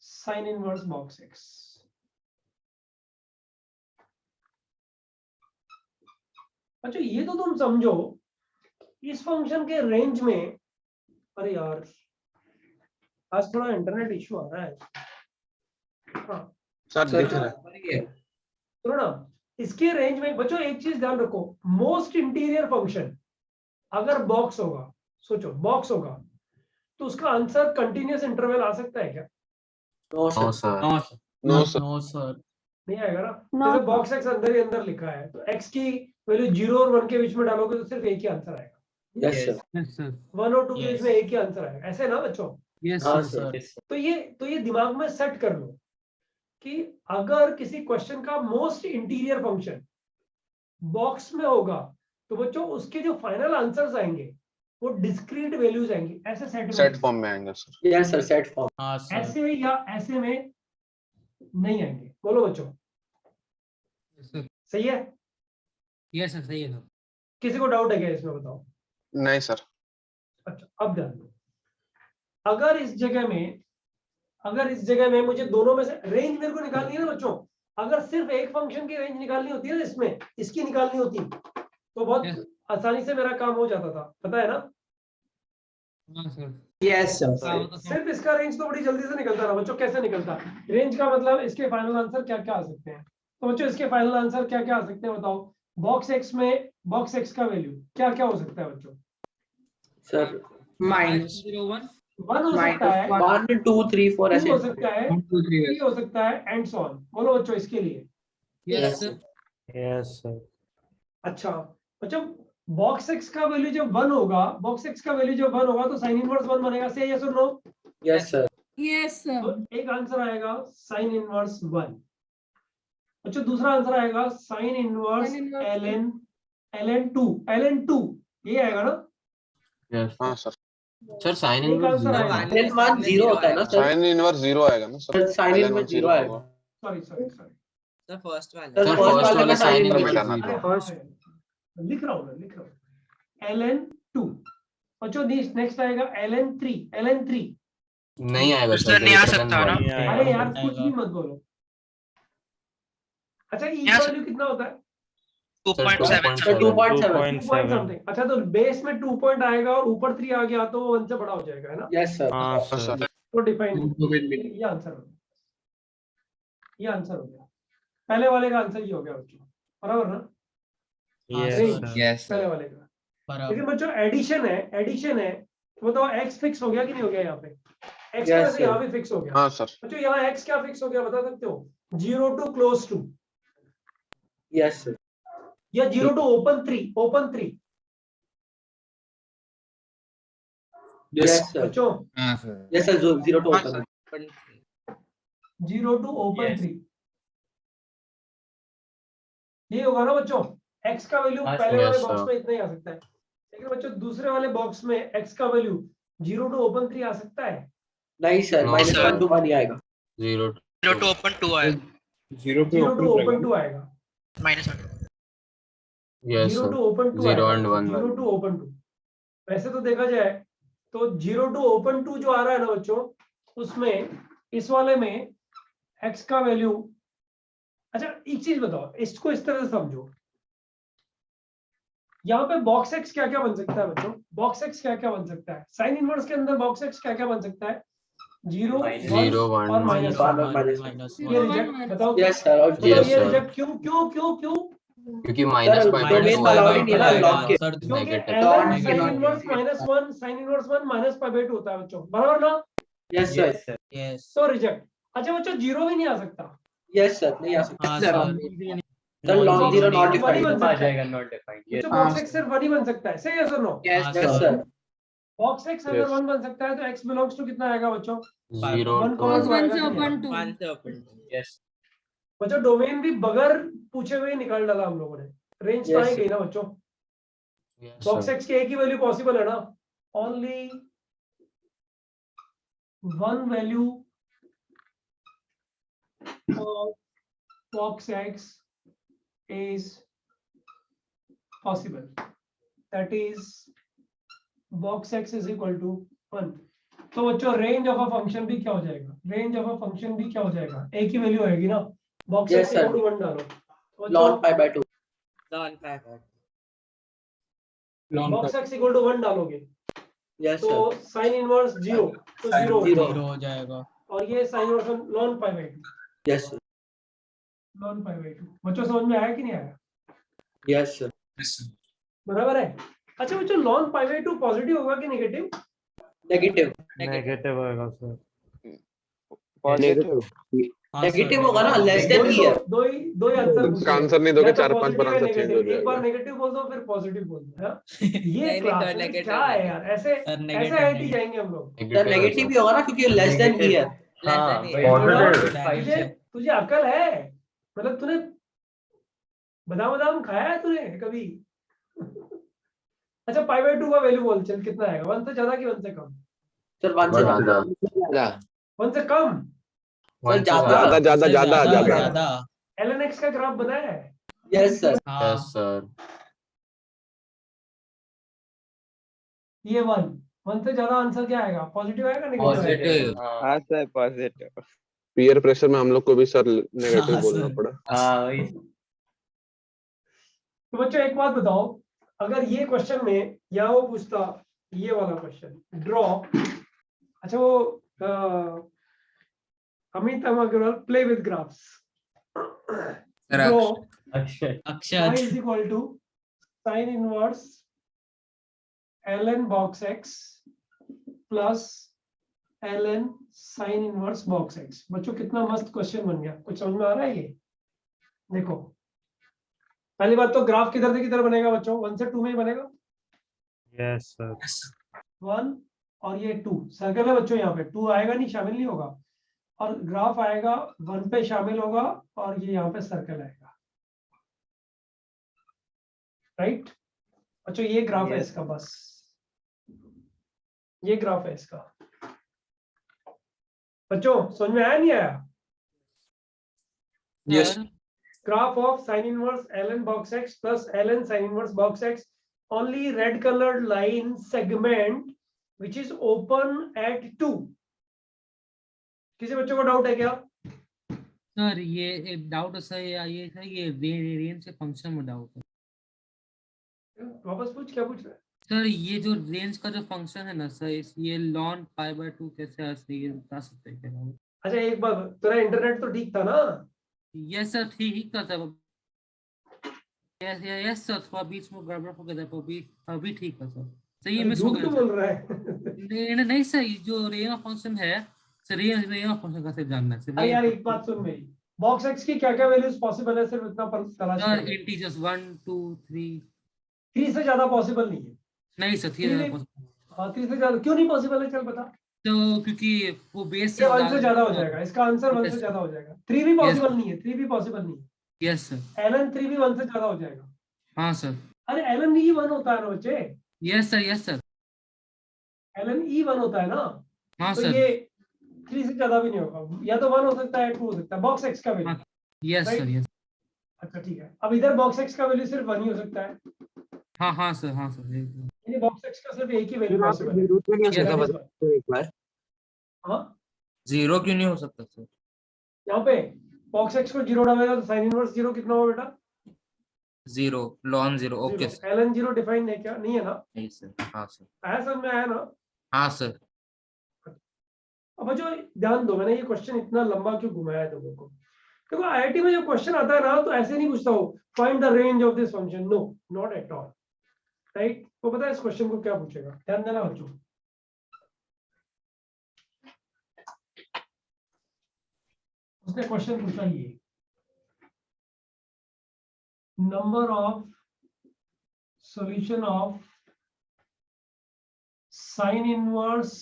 sin inverse box x। अच्छा ये तो तुम समझो, इस फंक्शन के रेंज में, अरे यार आज थोड़ा इंटरनेट इश्यू आ रहा है। हाँ सर दिख रहा है। सुनो ना, इसके रेंज में बच्चों एक चीज ध्यान रखो, मोस्ट इंटीरियर फंक्शन अगर बॉक्स होगा, सोचो बॉक्स होगा, तो उसका आंसर कंटिन्यूअस इंटरवल आ सकता है क्या? No no sir. Sir. No sir. No sir. नहीं आएगा ना। No, जैसे बॉक्स एक्स अंदर ही अंदर लिखा है, तो एक्स की वैल्यू 0 और 1 के बीच में डालोगे तो सिर्फ एक ही आंसर आएगा। Yes sir. Yes, sir. 1 और 2 के बीच Yes. में एक ही आंसर आएगा, ऐसे ना बच्चों? Yes, हाँ sir. सर। तो ये दिमाग में सेट कर लो कि अगर किसी क्वेश्चन का मोस्ट इंटीरियर फंक्शन बॉक्स में होगा, तो बच्चों उसके जो फाइनल आंसर्स आएंगे वो डिस्क्रीट वैल्यूज आएंगे, ऐसे सेट फॉर्म में आएंगे sir. Yes sir, set form. हाँ सर। ऐसे या ऐसे में नहीं आएंगे। बोलो बच्चों, सही है? Yes, sir. सही है सर। किसी को डाउट है क्या इसमें, बताओ? नहीं सर। अच्छा अब ध्यान दो, अगर इस जगह में मुझे दोनों में से रेंज मेरे को निकालनी है ना बच्चों, अगर सिर्फ एक फंक्शन की रेंज निकालनी होती है ना, इसमें इसकी निकालनी होती तो बहुत Yes. आसानी से मेरा काम हो जाता था, पता है ना? हाँ सर। Yes sir. हाँ, वो तो सर। सिर्फ इसका रेंज तो बड़ी जल्दी से निकलता है बच्चों। कैसे निकलता है रेंज का मतलब? इसके फाइनल आंसर क्या क्या आ सकते हैं? तो बच्चों इसके फाइनल आंसर क्या क्या आ सकते हैं बताओ। बॉक्स एक्स में बॉक्स एक्स का वैल्यू क्या क्या हो सकता है बच्चों? सर माइनस 0 1 1 हो सकता है, 1 2 3 4 2 ऐसे। हो सकता है, 1 2 3 3 हो सकता है एंड सो ऑन। बोलो बच्चों इसके लिए। Yes sir. Yes sir. अच्छा बच्चों बॉक्स एक्स का वैल्यू जब 1 होगा, बॉक्स एक्स का वैल्यू जब 1 होगा तो साइन इनवर्स 1 बनेगा। से यस और नो? Yes sir. Yes, तो एक आंसर आएगा साइन इनवर्स 1। अच्छा दूसरा आंसर आएगा sine inverse Sin inverse ln 2 ये आएगा ना? Yes. हाँ सर। Sir, sin एक inverse आंसर 0 आएगा। है। ln 1 0 होता है ना सर? साइन इनवर्स 0 आएगा ना सर? साइन ln इनवर्स 1 0 0 आएगा। होगा। Sorry sorry sorry sir first वाला। Sir, फर्स्ट first वाले वाला का sin sin inverse inverse। मिटाना था। लिख रहा हूँ मैं, लिख रहा हूँ ln 2। बच्चों नेक्स्ट आएगा ln 3 नहीं आएगा सर नहीं आ greater than सकता ना? 1. अरे यार कुछ भी मत बोलो। अच्छा ई यहाँ वैल्यू कितना होता है? 2.7 सर 2.7। 2 point something. अच्छा तो बेस में 2 पॉइंट आएगा और ऊपर 3 आ गया तो वो 1 से बड़ा हो जाएगा, है ना? Yes sir. हाँ सर। तो डिफाइन ये आंसर हो गया, ये आंसर हो गया। पहले वाले का आंसर ये हो गया बच्चों, बराबर ना? Range, यस पहले सर। वाले का। बराबर। लेकिन बच्चों एडिशन है तो बताओ एक्स फिक्स हो गया कि नहीं हो गया यहाँ पे? एक्स Yes, वैसे sir. यहाँ भी फिक्स हो गया। हाँ सर। बच्चों यहाँ एक्स क्या फिक्स हो गया बता सकते हो? 0 to close to yes sir. या 0 टू ओपन 3 यस सर। बच्चों हाँ सर। यस सर 0 टू हाँ, ओपन। 0 टू ओपन 3 ये होगा ना बच्चों? एक्स का वैल्यू हाँ, पहले वाले yes, बॉक्स sir. में इतना ही आ सकता है, लेकिन बच्चों दूसरे वाले बॉक्स में एक्स का वैल्यू 0 टू ओपन 3 आ सकता है। नहीं सर No, -1 sir. to 1 ही आएगा। 0 0 to open 2 आएगा। 0 टू ओपन 2 आएगा। -1। Yes, 0 sir. टू ओपन 2 0 आएगा। and 1 0 टू ओपन 2 वैसे तो देखा जाए तो 0 टू ओपन 2 जो आ रहा है ना बच्चों, उसमें इस वाले में एक्स का वैल्यू। अच्छा एक चीज बताओ, इसको इस तरह से समझो, यहाँ पे बॉक्स एक्स क्या क्या बन सकता है बच्चों? बॉक्स एक्स क्या क्या बन सकता है? साइन इनवर्स के अंदर बॉक्स एक्स क्या क्या बन सकता है? 0 0 1 और 1 माइनस one और 1। minus ये रिजेक्ट बताओ, यस सर। और बताओ Yes, ये sir. रिजेक्ट क्यों क्यों क्यों क्यों? क्योंकि minus Sir, by domain 2 allowed आएगा ही नहीं है ना, lock के। सर क्योंकि Negative. ln Negative. Sine inverse -1 sine inverse 1 minus pi by 2 होता है बच्चों, बराबर ना? Yes sir. यस तो रिजेक्ट। अच्छा बच्चों 0 भी नहीं आ सकता। यस सर नहीं आ सकता हाँ sir. Sir. Sir long zero not One he defined. बन आ सकता है। जाएगा नॉट डिफाइंड। बच्चों बॉक्स एक्स सिर्फ 1 ही बन सकता है। सही है सर? नो यस हाँ, yes sir. Sir. Box x अगर Yes. 1 बन सकता है तो x बिलोंग्स टू कितना आएगा बच्चों? 0 1 to 2 1 आएगा से कि नहीं open आएगा? 2. 1 से ओपन। यस बच्चों डोमेन भी बगैर पूछे हुए ही निकाल डाला हम लोगों ने। रेंज तो Yes, आई गई ना बच्चों? Yes, box sir. एक्स के एक ही वैल्यू पॉसिबल है ना? Only one value of box x is possible, that is box x is equal to 1। तो बच्चों रेंज ऑफ अ फंक्शन भी क्या हो जाएगा? रेंज ऑफ अ फंक्शन भी क्या हो जाएगा? एक ही वैल्यू आएगी ना? Box Yes, x sir. Equal to 1 डालो तो ln pi by 2। Box x equal to 1 डालोगे यस तो सर। साइन इनवर्स 0 तो 0 हो Zero. जाएगा। 0 हो जाएगा। और ये sine inverse lawn pi by 2, yes sir. Lawn pi by 2। बच्चों समझ में आया कि नहीं आया? Yes sir. बराबर है। अच्छा बच्चों लॉन पाई बाय 2 पॉजिटिव होगा कि नेगेटिव? नेगेटिव। नेगेटिव होएगा सर। पॉजिटिव। हाँ, नेगेटिव sir, होगा ना, negative. लेस देन ही है। दो ही आंसर पूछे इसका हैं। आंसर नहीं दोगे या तो 4-5 बार positive या आंसर चेंज हो negative। एक बार जाएगा। नेगेटिव बोल दो फिर पॉजिटिव बोल दो। हाँ? ये नहीं, क्लास sir, में negative, क्या है यार? ऐसे Sir, ऐसे negative, आईटी negative. जाएंगे हम लोग। सर नेगेटिव भी होगा ना क्योंकि लेस देन ही है। हाँ तुझे तुझे अकल है? मतलब तूने बादाम बादाम खाया है तूने कभी? अच्छा पाई बाय 2 का वैल्यू बोल चल कितना आएगा? 1 से ज्यादा कि 1 से कम? सर 1 से ज्यादा। 1 से कम? सर ज्यादा। ज्यादा ज्यादा ज्यादा ज्यादा। ज्यादा। ln x का ग्राफ बनाया है? Yes sir. हाँ Yes, sir. ये 1 से ज्यादा आंसर क्या आएगा? पॉजिटिव आएगा नेगेटिव आएगा? पॉजिटिव। हाँ सर पॉजिटिव। पीयर प्रेशर में हम लोग को भी सर नेगेटिव हाँ, बोलना sir. पड़ा। हाँ वही। तो बच्चों एक बात बताओ, अगर ये क्वेश्चन में या वो पूछता ये वाला क्वेश्चन ड्रॉ, अच्छा वो Amit Agarwal play with graphs, draw y is equal to sin inverse ln box x plus ln sin inverse box x। बच्चों कितना मस्त क्वेश्चन बन गया, कुछ समझ में आ रहा है ये? देखो पहली बात तो ग्राफ किधर से किधर बनेगा बच्चों, 1 से 2 में ही बनेगा, यस सर 1 और ये 2 सर्कल है बच्चों, यहाँ पे 2 आएगा नहीं, शामिल नहीं होगा, और ग्राफ आएगा 1 पे शामिल होगा, और ये यहाँ पे सर्कल आएगा, राइट बच्चों? ये ग्राफ है इसका, बस ये ग्राफ है इसका। बच्चों समझ में आया नहीं आया? Yes Graph of sin inverse ln box x plus ln sin inverse box x, only red colored line segment which is open at 2। किसी बच्चों को डाउट है क्या? सर ये एक डाउट है सर, ये सर ये रेंज के फंक्शन में डाउट है वापस पूछ, क्या पूछ रहा है? सर। ये जो रेंज का जो फंक्शन है ना सर, ये ln π/2 कैसे आ सकते, ये बता सकते हैं क्या? अच्छा एक बात, तेरा इंटरनेट तो ठीक था ना? यस सर, ठीक था सर। यस सर, थोड़ा बीच में गड़बड़ हो गया था, अभी ठीक है सर। सही है, मिस हो झूठ गया तो सर। बोल रहा है। नहीं सर, जो रेंज फंक्शन है सर, रेंज फंक्शन का सिर्फ जानना है अरे यार एक बात सुन मेरी, बॉक्स एक्स की क्या क्या वैल्यूज पॉसिबल है, सिर्फ इतना तलाश सर। कर। इंटीजर्स 1 2 3। 3 से ज्यादा पॉसिबल नहीं है। नहीं सर, 3 हाँ 3 से ज्यादा क्यों नहीं पॉसिबल है, चल बता। तो क्योंकि वो बेस ये 1 से ज्यादा हो जाएगा, इसका आंसर 1 से ज्यादा हो जाएगा। 3 भी पॉसिबल नहीं है, 3 भी पॉसिबल नहीं है। Yes sir. ln 3 भी 1 से ज्यादा हो जाएगा। हाँ सर। अरे ln e 1 होता है ना बच्चे? Yes sir, yes sir. ln e 1 होता है ना? हाँ तो सर। ये 3 से ज्यादा भी नहीं होगा, या तो 1 हो सकता है 2 हो सकता है, बॉक्स एक्स का वैल्यू। Yes sir, yes. अच्छा ठीक है, अब इधर बॉक्स एक्स का वैल्यू सिर्फ 1 ही हो सकता है। हाँ सर, हाँ सर। यानी बॉक्स एक्स का सिर्फ एक ही वैल्यू पॉसिबल है। जरूरत नहीं हो सकता, That is बता दो एक बार। हाँ 0 क्यों नहीं हो सकता सर? यहाँ पे बॉक्स एक्स को 0 डालेगा तो sin इनवर्स 0 कितना होगा बेटा? 0 ln 0 okay sir. ln 0 define है क्या? नहीं है ना? नहीं सर, हाँ सर। आया समझ में आया ना? हाँ सर। अब बच्चों ध्यान दो, मैंने ये क्वेश्चन इतना लंबा क्यों घुमाया है तुमको? देखो आईआईटी में जो क्वेश्चन आता है ना, तो ऐसे नहीं पूछता हो find the range of this function, no not at all, right? तो पता है इस क्वेश्चन को क्या पूछेगा, ध्यान देना बच्चों। उसने क्वेश्चन पूछा ये, number of solution of sine inverse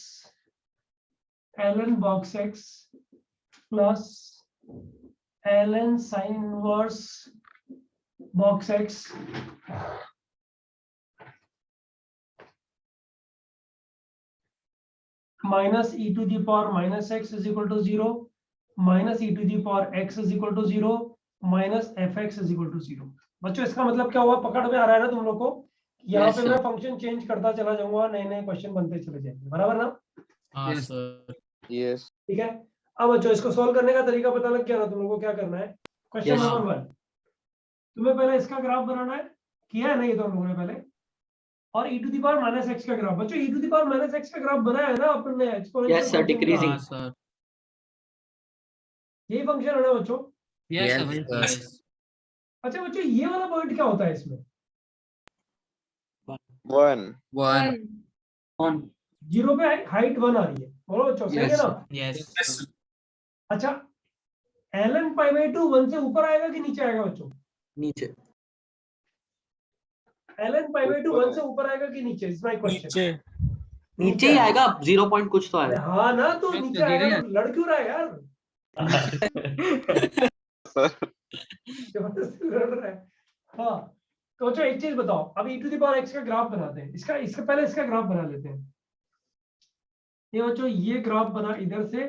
ln box x plus ln sin inverse box x minus e to the power minus x is equal to 0 minus e to the power x is equal to 0 minus fx is equal to 0। बच्चों इसका मतलब क्या हुआ, पकड़ में आ रहा है ना तुम लोग को? यहाँ पे मैं फंक्शन चेंज करता चला जाऊंगा, नए नए क्वेश्चन बनते चले जाएंगे, बराबर ना? हाँ सर। यस ठीक है। अब बच्चों इसको सॉल्व करने का तरीका पता लग गया ना तुम लोगों को? क्या करना है, क्वेश्चन Yes. नंबर 1, तुम्हें पहले इसका ग्राफ बनाना है, किया है ना ये तो हम लोगों ने पहले, और e to the power minus x का ग्राफ। बच्चों e to the power minus x का ग्राफ बनाया है ना अपन ने एक्सपोनेंशियल Yes, sir, फंक्शन का? decreasing. हाँ सर। यही फंक्शन है ना बच्चों? Yes Yes, sir. sir. अच्छा बच्चों ये वाला पॉइंट क्या होता है इसमें? 1 On 0 पे हाइट 1 आ रही है, बोलो बच्चों सही है Yes. ना? यस अच्छा ln π/2 1 से ऊपर आएगा कि नीचे आएगा बच्चों? नीचे। ln π/2 1 से ऊपर आएगा कि नीचे, इज माय क्वेश्चन। नीचे ही आएगा, 0 पॉइंट कुछ तो अरे आएगा। हाँ ना, तो हाँ, नीचे तो आएगा गिरेगा। तो लड़ क्यों रहा है यार? जबरदस्ती लड़ रहा है। हाँ तो बच्चों एक चीज बताओ, अब e to the power x का ग्राफ बनाते हैं, इसका पहले इसका ग्राफ बना लेते हैं। ये बच्चों ये ग्राफ बना इधर से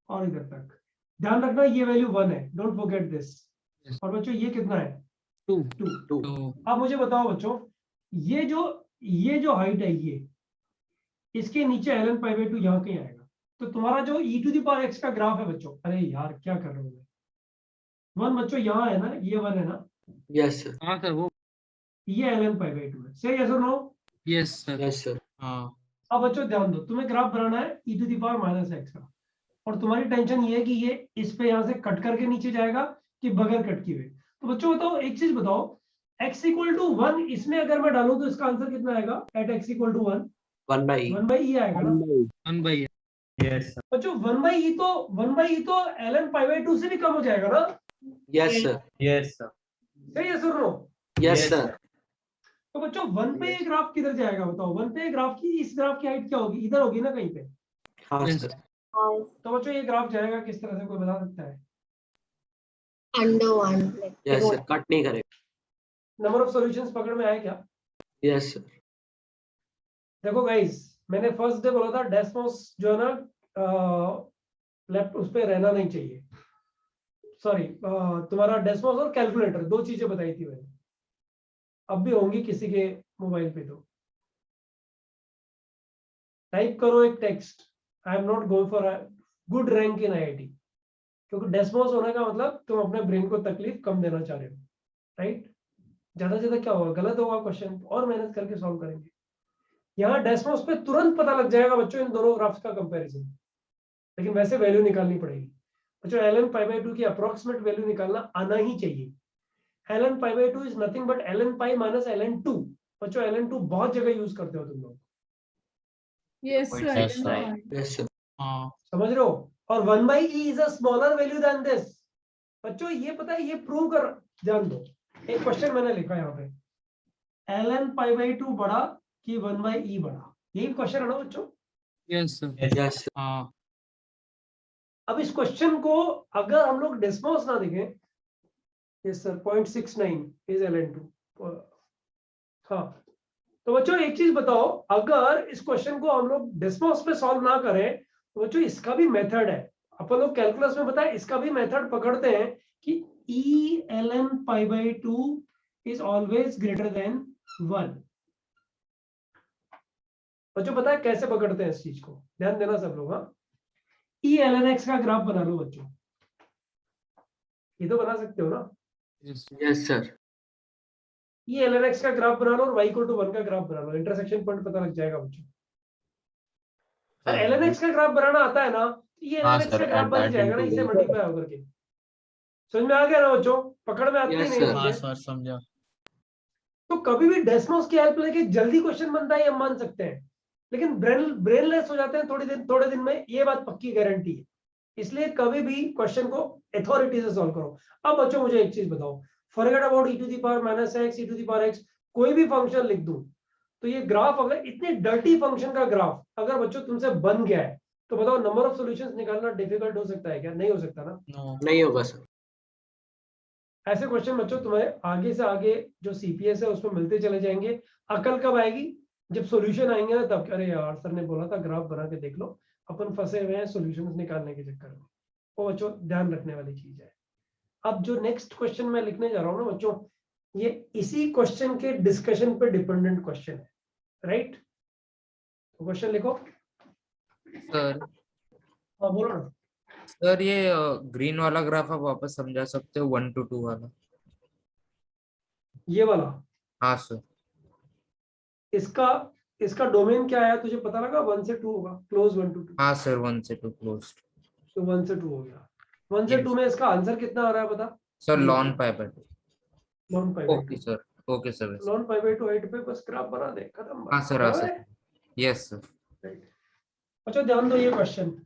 और इधर तक, ध्यान रखना ये वैल्यू 1 है, डोंट फॉरगेट दिस। और बच्चों ये कितना है? 2। 2। अब मुझे बताओ बच्चों, ये जो हाइट है ये, इसके नीचे ln π/2 यहाँ कहीं आएगा, तो तुम्हारा जो e to the power x का ग्राफ है बच्चों, अरे यार क्या कर रहे हो मैं, 1 बच्चों यहाँ है ना, ये 1 है ना, Yes, sir. हाँ सर, वो ये ln π/2 है, सही है sir? No yes sir. Yes, sir. हाँ अब बच्चों ध्यान दो, तुम्हें ग्राफ बनाना है e to the power minus x का, और तुम्हारी टेंशन ये है कि ये इस पे यहाँ से कट करके नीचे जाएगा कि बगैर कट किए हुए। तो बच्चों बताओ, एक चीज बताओ, x इक्वल टू 1 इसमें अगर मैं डालूं तो इसका आंसर कितना आएगा? At x equal to 1 1 by e. 1 by E आएगा ना 1 by Yes, sir. बच्चों। 1 बाई ई तो ln पाई बाई 2 से भी कम हो जाएगा ना? Yes sir. Yes, sir. सही है सुनो? Yes sir. तो बच्चों 1 पे ये ग्राफ किधर जाएगा बताओ? 1 पे ग्राफ की, इस ग्राफ की हाइट क्या होगी? इधर होगी ना कहीं पे। हाँ Yes, sir. तो बच्चों ये ग्राफ जाएगा किस तरह से, कोई बता सकता है? Under 1. Yes sir. कट नहीं करेगा. नंबर ऑफ सॉल्यूशंस पकड़ में आए क्या? Yes sir. देखो गाइस, मैंने फर्स्ट डे बोला था डेस्मोस जो है ना लेफ्ट उस पे रहना नहीं चाहिए। सॉरी, तुम्हारा डेस्मोस और कैलकुलेटर, दो चीजें बताई थी मैंने, अब भी होंगी किसी के मोबाइल पे। तो टाइप करो एक text, I am not going for good rank in IIT, क्योंकि डेस्मोस होने का मतलब तुम अपने ब्रेन को तकलीफ कम देना चाह रहे हो, राइट? ज्यादा से ज्यादा क्या होगा? गलत होगा क्वेश्चन, और मेहनत करके सॉल्व करेंगे। यहाँ डेस्मोस पे तुरंत पता लग जाएगा बच्चों इन दोनों ग्राफ्स का कंपैरिजन, लेकिन वैसे वैल्यू निकालनी पड़ेगी बच्चों। ln पाई बाई 2 की अप्रोक्सीमेट वैल्यू निकालना आना ही चाहिए। ln pi by 2 is nothing but ln pi minus ln 2। बच्चों ln 2 बहुत जगह यूज करते हो तुम लोग। Yes, sir. Yes sir. हाँ समझ रहे हो? और 1 by e is a smaller value than this. बच्चों ये पता है, ये प्रूव कर, ध्यान दो। एक क्वेश्चन मैंने लिखा यहाँ पे, ln पाई बाई 2 बड़ा कि 1 बाई ई बड़ा, यही क्वेश्चन है ना बच्चों? Yes sir Yes sir. हाँ अब इस क्वेश्चन को अगर हम लोग डेस्मोस ना देखें, यस सर 0.69 इज ln2। हाँ, तो बच्चों एक चीज बताओ, अगर इस क्वेश्चन को हम लोग डेस्मोस पे सॉल्व ना करें तो बच्चों इसका भी मेथड है। अपन लोग कैलकुलस में बताए, इसका भी मेथड पकड़ते हैं कि e ln pi by 2 is always greater than 1। बच्चों पता है कैसे पकड़ते हैं इस चीज को? ध्यान देना सब लोग। हाँ, e ln x का ग्राफ बना लो बच्चों, ये तो बना सकते हो ना? Yes Yes sir. e ln x का ग्राफ बना लो और y इक्वल टू 1 का ग्राफ बना लो, इंटरसेक्शन पॉइंट पता लग जाएगा बच्चों। अगर ln x का ग्राफ बनाना आता है ना, e हाँ ln x sir, का ग्राफ at बन that जाएगा ना, into इसे the- मल्टीप्लाई होकर के। समझ में आ गया ना बच्चों? पकड़ में आती Yes, नहीं sir. हाँ चीजें? सर समझा। तो कभी भी डेस्मोस की हेल्प लेके जल्दी क्वेश्चन बनता है, हम मान सकते हैं, लेकिन ब्रेनलेस हो जाते हैं थोड़े दिन में, ये बात पक्की गारंटी है। इसलिए कभी भी क्वेश्चन को अथॉरिटी से सॉल्व करो। अब बच्चों मुझे एक चीज बताओ, forget about e to the power minus x, e to the power x, कोई भी फंक्शन लिख दूं तो ये ग्राफ, अगर इतने डर्टी फंक्शन का ग्राफ अगर बच्चों तुमसे बन गया है तो बताओ नंबर ऑफ सॉल्यूशंस निकालना डिफिकल्ट हो सकता है क्या? नहीं हो सकता ना? नो नहीं होगा सर. ऐसे क्वेश्चन बच्चों तुम्हें आगे से आगे जो सीपीएस है उसमें मिलते चले जाएंगे। अकल कब आएगी? जब सॉल्यूशन आएंगे ना तब, अरे यार सर ने बोला था ग्राफ बना के देख लो, अपन फंसे हुए हैं सॉल्यूशंस निकालने के चक्कर में। वो बच्चों ध्यान रखने वाली चीज है। अब जो नेक्स्ट क्वेश्चन मैं लिखने जा रहा हूँ ना बच्चों, ये इसी क्वेश्चन के डिस्कशन पे डिपेंडेंट क्वेश्चन है, राइट? तो क्वेश्चन लिखो सर. हाँ बोलो ना। सर ये ग्रीन वाला ग्राफ आप वापस समझा सकते हो 1 to 2 वाला? ये वाला, हाँ सर. इसका डोमेन क्या है तुझे पता लगा? 1 से 2 होगा, क्लोज 1 to 2। हाँ सर 1 से 2 क्लोज्ड. तो 1 से 2 हो गया। 1 से 2 में इसका आंसर कितना आ रहा है पता? Sir ln pi by 2. Lawn pi by okay sir. Okay sir. Lawn pi by 2 height पे बस ग्राफ बना दे, खत्म। हाँ सर. हाँ बराबर सर. है? Yes sir. राइट। अच्छा ध्यान दो ये question,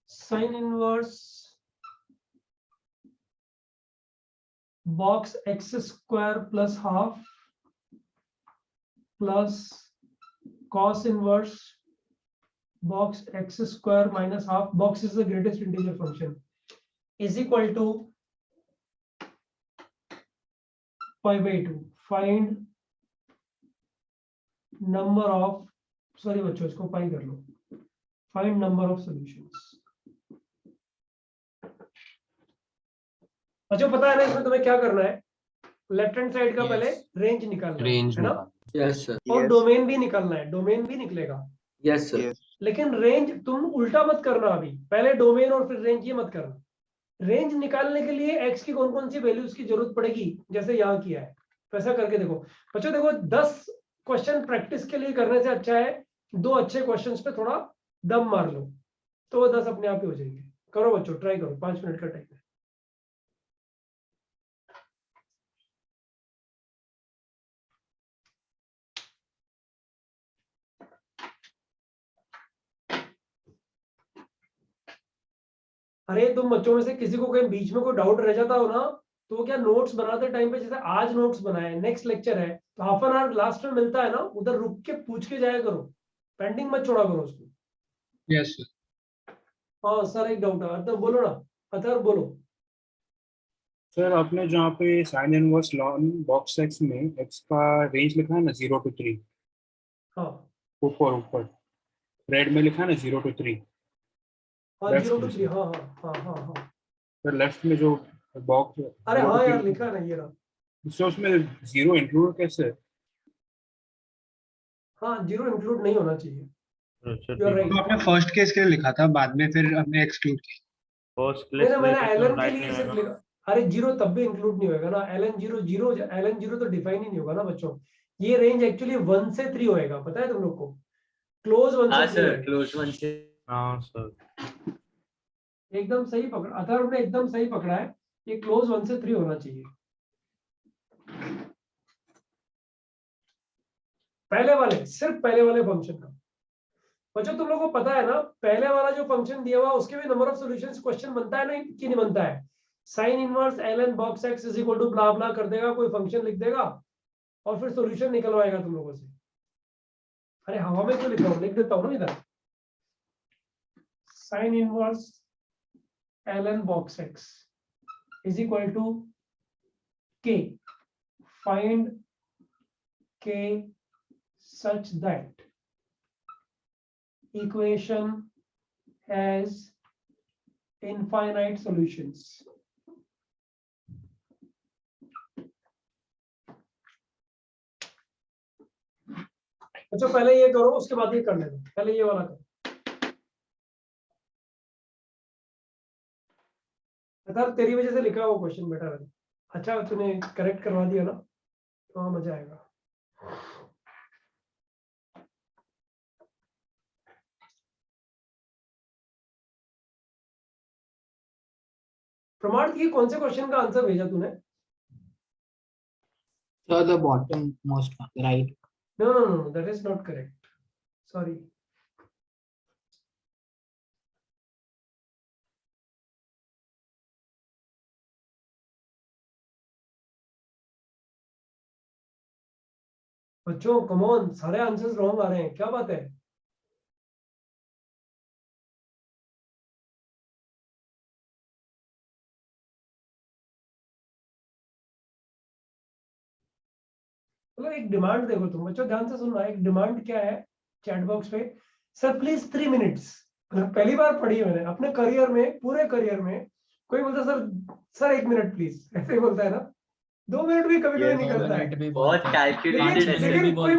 sine inverse box x square plus half plus cos inverse box x square minus half, box is the greatest integer function, is equal to pi by 2। Find number of, sorry बच्चों इसको pi कर लो, find number of solutions. अच्छा पता है ना इसमें तुम्हें क्या करना है? लेफ्ट हैंड साइड का Yes. पहले रेंज निकालना रेंज है ना, Yes sir. और डोमेन भी निकालना है, डोमेन भी निकलेगा। Yes sir. Yes. लेकिन रेंज तुम उल्टा मत करना, अभी पहले डोमेन और फिर रेंज, ये मत करना। रेंज निकालने के लिए एक्स की कौन कौन सी वैल्यूज की जरूरत पड़ेगी, जैसे यहाँ किया है वैसा करके देखो। बच्चों देखो 10 क्वेश्चन प्रैक्टिस के लिए करने से अच्छा है 2 अच्छे क्वेश्चंस पे थोड़ा दम मार लो तो वो 10 अपने आप ही हो जाएंगे। करो बच्चों, ट्राई करो, 5 मिनट का टाइम है। अरे तुम बच्चों में से किसी को कहीं बीच में कोई डाउट रह जाता हो ना, तो वो क्या नोट्स बनाते टाइम पे, जैसे आज नोट्स बनाए, नेक्स्ट लेक्चर है तो हाफ एन आवर लास्ट में मिलता है ना, उधर रुक के पूछ के जाया करो, पेंडिंग मत छोड़ा करो उसको। Yes sir. हाँ सर एक डाउट है, अतः बोलो ना, अतः बोलो। सर आपने जहाँ पे sine inverse lawn box x में एक्स का रेंज लिखा है ना 0 to 3, हाँ ऊपर रेड में लिखा है ना 0 to 3, हाँ Left 0 to में 3, हाँ हाँ हाँ हाँ हाँ। फिर लेफ्ट में जो बॉक्स अरे हाँ यार लिखा है ना, ये रहा। तो उसमें 0 इंक्लूड कैसे है? हाँ 0 इंक्लूड नहीं होना चाहिए। अच्छा यू आर तो राइट। आपने फर्स्ट केस के लिए लिखा था, बाद में फिर हमने एक्सक्लूड किया। फर्स्ट नहीं ना, मैंने क्लास एलन के राइट लिए नहीं सिर्फ होगा। लिखा। अरे 0 तब भी इंक्लूड नहीं होगा ना, एलन जीरो तो डिफाइन ही नहीं होगा ना बच्चों। ये रेंज एक्चुअली 1 से 3 होएगा, पता है तुम लोग को, क्लोज 1 से 3 सर होएगा। क्लोज वन से। हाँ सर। एकदम सही पकड़ा अथर्व ने, एकदम सही पकड़ा है, ये क्लोज 1 से 3 होना चाहिए। पहले वाले, सिर्फ पहले वाले फंक्शन का। बच्चों तुम लोगों को पता है ना, पहले वाला जो फंक्शन दिया हुआ उसके भी नंबर ऑफ सॉल्यूशंस क्वेश्चन बनता है ना कि नहीं बनता है। Sine inverse ln box x is equal to blah blah कर देगा, कोई फंक्शन लिख देगा और फिर सॉल्यूशन निकलवाएगा तुम लोगों से। अरे हवा में क्यों लिख रहा हूँ, लिख देता हूँ ना इधर, sine inverse ln box x is equal to k, find k such that equation has infinite solutions. अच्छा पहले ये करो, उसके बाद ये कर लेना, पहले ये वाला करो। अर्थात तेरी वजह से लिखा हुआ क्वेश्चन बेटा है। अच्छा तूने करेक्ट करवा दिया ना, तो हाँ मजा आएगा। प्रमाण की कौन से क्वेश्चन का आंसर भेजा तूने? So the bottom most right. No, no, no, that is not correct. Sorry. बच्चों कम ऑन, सारे आंसर्स रॉन्ग आ रहे हैं, क्या बात है? मतलब एक डिमांड देखो तुम बच्चों, ध्यान से सुनना, एक डिमांड क्या है चैट बॉक्स पे, सर प्लीज 3 मिनट्स। पहली बार पढ़ी है मैंने अपने करियर में, पूरे करियर में कोई बोलता सर 1 मिनट प्लीज, ऐसे ही बोलता है ना। 2 मिनट भी कभी कभी निकलता है, बहुत कैलकुलेटेड है। लेकिन कोई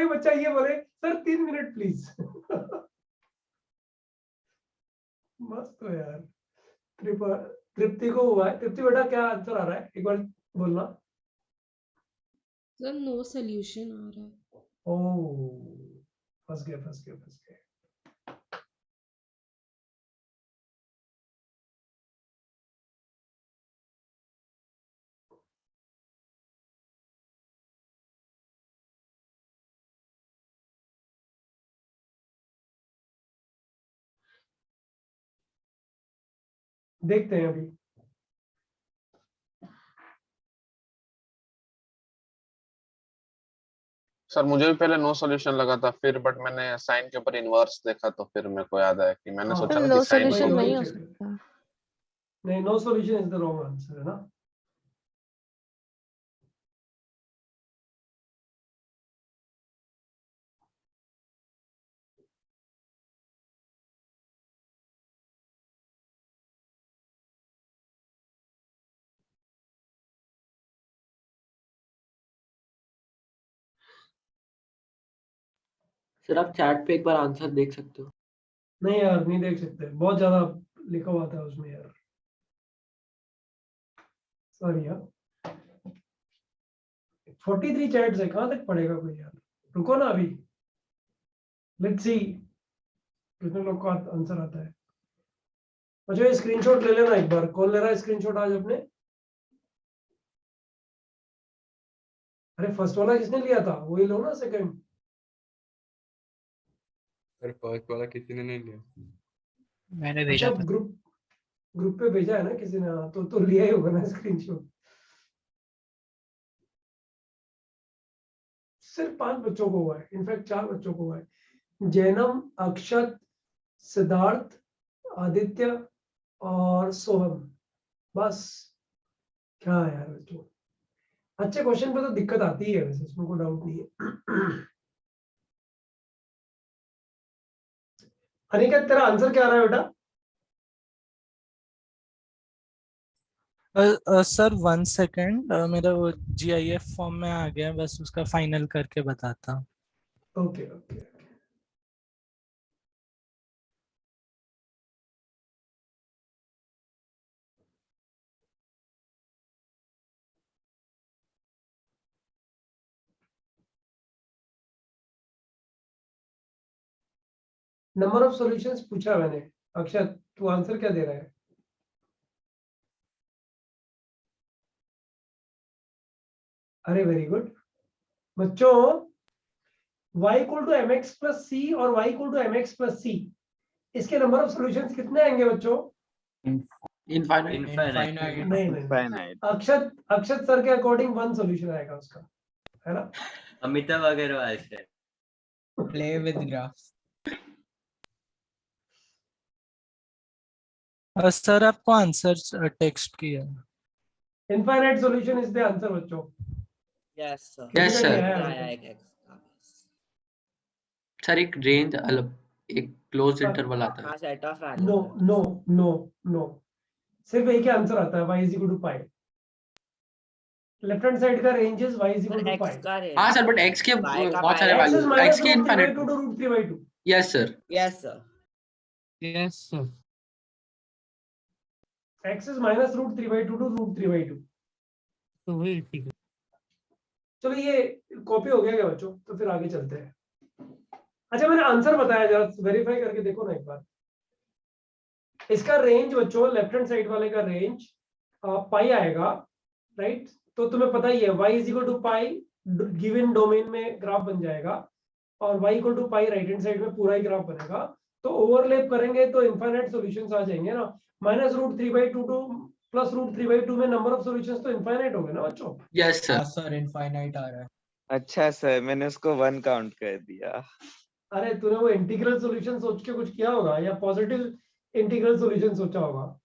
बच्चा ये बोले सर 3 मिनट प्लीज। मस्त हो यार। तृप्ति को हुआ है। तृप्ति बेटा क्या आंसर आ रहा है, एक बार बोलना। सर नो सोल्यूशन आ रहा है। ओह फंस गए। देखते हैं अभी। सर मुझे भी पहले नो सॉल्यूशन लगा था, फिर बट मैंने साइन के ऊपर इनवर्स देखा तो फिर मेरे को याद आया कि मैंने हाँ, सोचा ना नो कि साइन सॉल्यूशन वही नहीं हो check करो। सकता। नहीं, no solution is the wrong answer है ना। सर आप चैट पे एक बार आंसर देख सकते हो। नहीं यार नहीं देख सकते, बहुत ज्यादा लिखा हुआ था उसमें यार, सॉरी यार। 43 चैट्स है, कहाँ तक पढ़ेगा कोई यार, रुको ना अभी। लेट्स सी कितने लोग का आंसर आता है। अच्छा ये स्क्रीनशॉट ले लेना एक बार, कौन ले रहा है स्क्रीनशॉट आज अपने? अरे फर्स्ट वाला किसने लिया था वही लो ना सेकंड। सर फर्स्ट वाला किसी ने नहीं लिया। मैंने अच्छा भेजा था। ग्रुप पे भेजा है ना किसी ने, हाँ, तो लिया ही होगा ना स्क्रीनशॉट। सिर्फ 5 बच्चों को हुआ है, इनफैक्ट 4 बच्चों को हुआ है। जैनम, अक्षत, सिद्धार्थ, आदित्य और सोहम। बस क्या है यार बच्चों, अच्छे क्वेश्चन पे तो दिक्कत आती है वैसे, इसमें कोई डाउट नहीं है। अनिकेत तेरा आंसर क्या आ रहा है बेटा? सर 1 सेकेंड, मेरा वो GIF फॉर्म में आ गया, बस उसका फाइनल करके बताता हूँ। Okay okay. Number of solutions पूछा मैंने। अक्षत तू आंसर क्या दे रहा है? अरे वेरी गुड बच्चों, y equal to mx plus c और y equal to mx plus c, इसके नंबर ऑफ सॉल्यूशंस कितने आएंगे बच्चों? इनफाइनाइट। नहीं, अक्षत सर के अकॉर्डिंग 1 सॉल्यूशन आएगा उसका, है ना? अमिताभ अग्रवाल से प्ले विद ग्राफ्स। सर आपको आंसर टेक्स्ट किया। Infinite solution is the answer बच्चों। Yes sir. किसी का sir. नहीं आया आया अभी एक एक्स। सर एक रेंज अलग, एक क्लोज इंटरवल आता है। हाँ सेट ऑफ तक? नो नो नो नो, सिर्फ एक ही आंसर आता है, y is equal to pi. Left hand side का range is y is equal to pi. X का रेंज। हाँ सर, बट x के Y का बहुत सारे y x is value, minus x के root 3 by infinite. 2 to root 3 by 2। Yes sir. Yes sir. Yes sir. x is minus root 3 by 2 to root 3 by 2। तो वही ठीक है। चलो ये कॉपी हो गया क्या बच्चों? तो फिर आगे चलते हैं। अच्छा मैंने आंसर बताया, जरा वेरीफाई करके देखो ना एक बार। इसका रेंज बच्चों, लेफ्ट हैंड साइड वाले का रेंज पाई आएगा, राइट? तो तुम्हें पता ही है y is equal to pi, given domain में ग्राफ बन जाएगा, और y equal to pi right hand side में पूरा ही ग्राफ बनेगा। तो ओवरलैप करेंगे तो इनफाइनाइट सॉल्यूशंस आ जाएंगे ना। Minus root 3 by 2 to plus root 3 by 2 में नंबर ऑफ सॉल्यूशंस तो इनफाइनाइट हो गए ना बच्चों। Yes sir. सर इनफाइनाइट आ रहा है। अच्छा सर मैंने उसको 1 काउंट कर दिया। अरे तूने वो इंटीग्रल सॉल्यूशन सोच के कुछ किया होगा, या पॉजिटिव इंटीग्रल सॉल्यूशन सोचा होगा।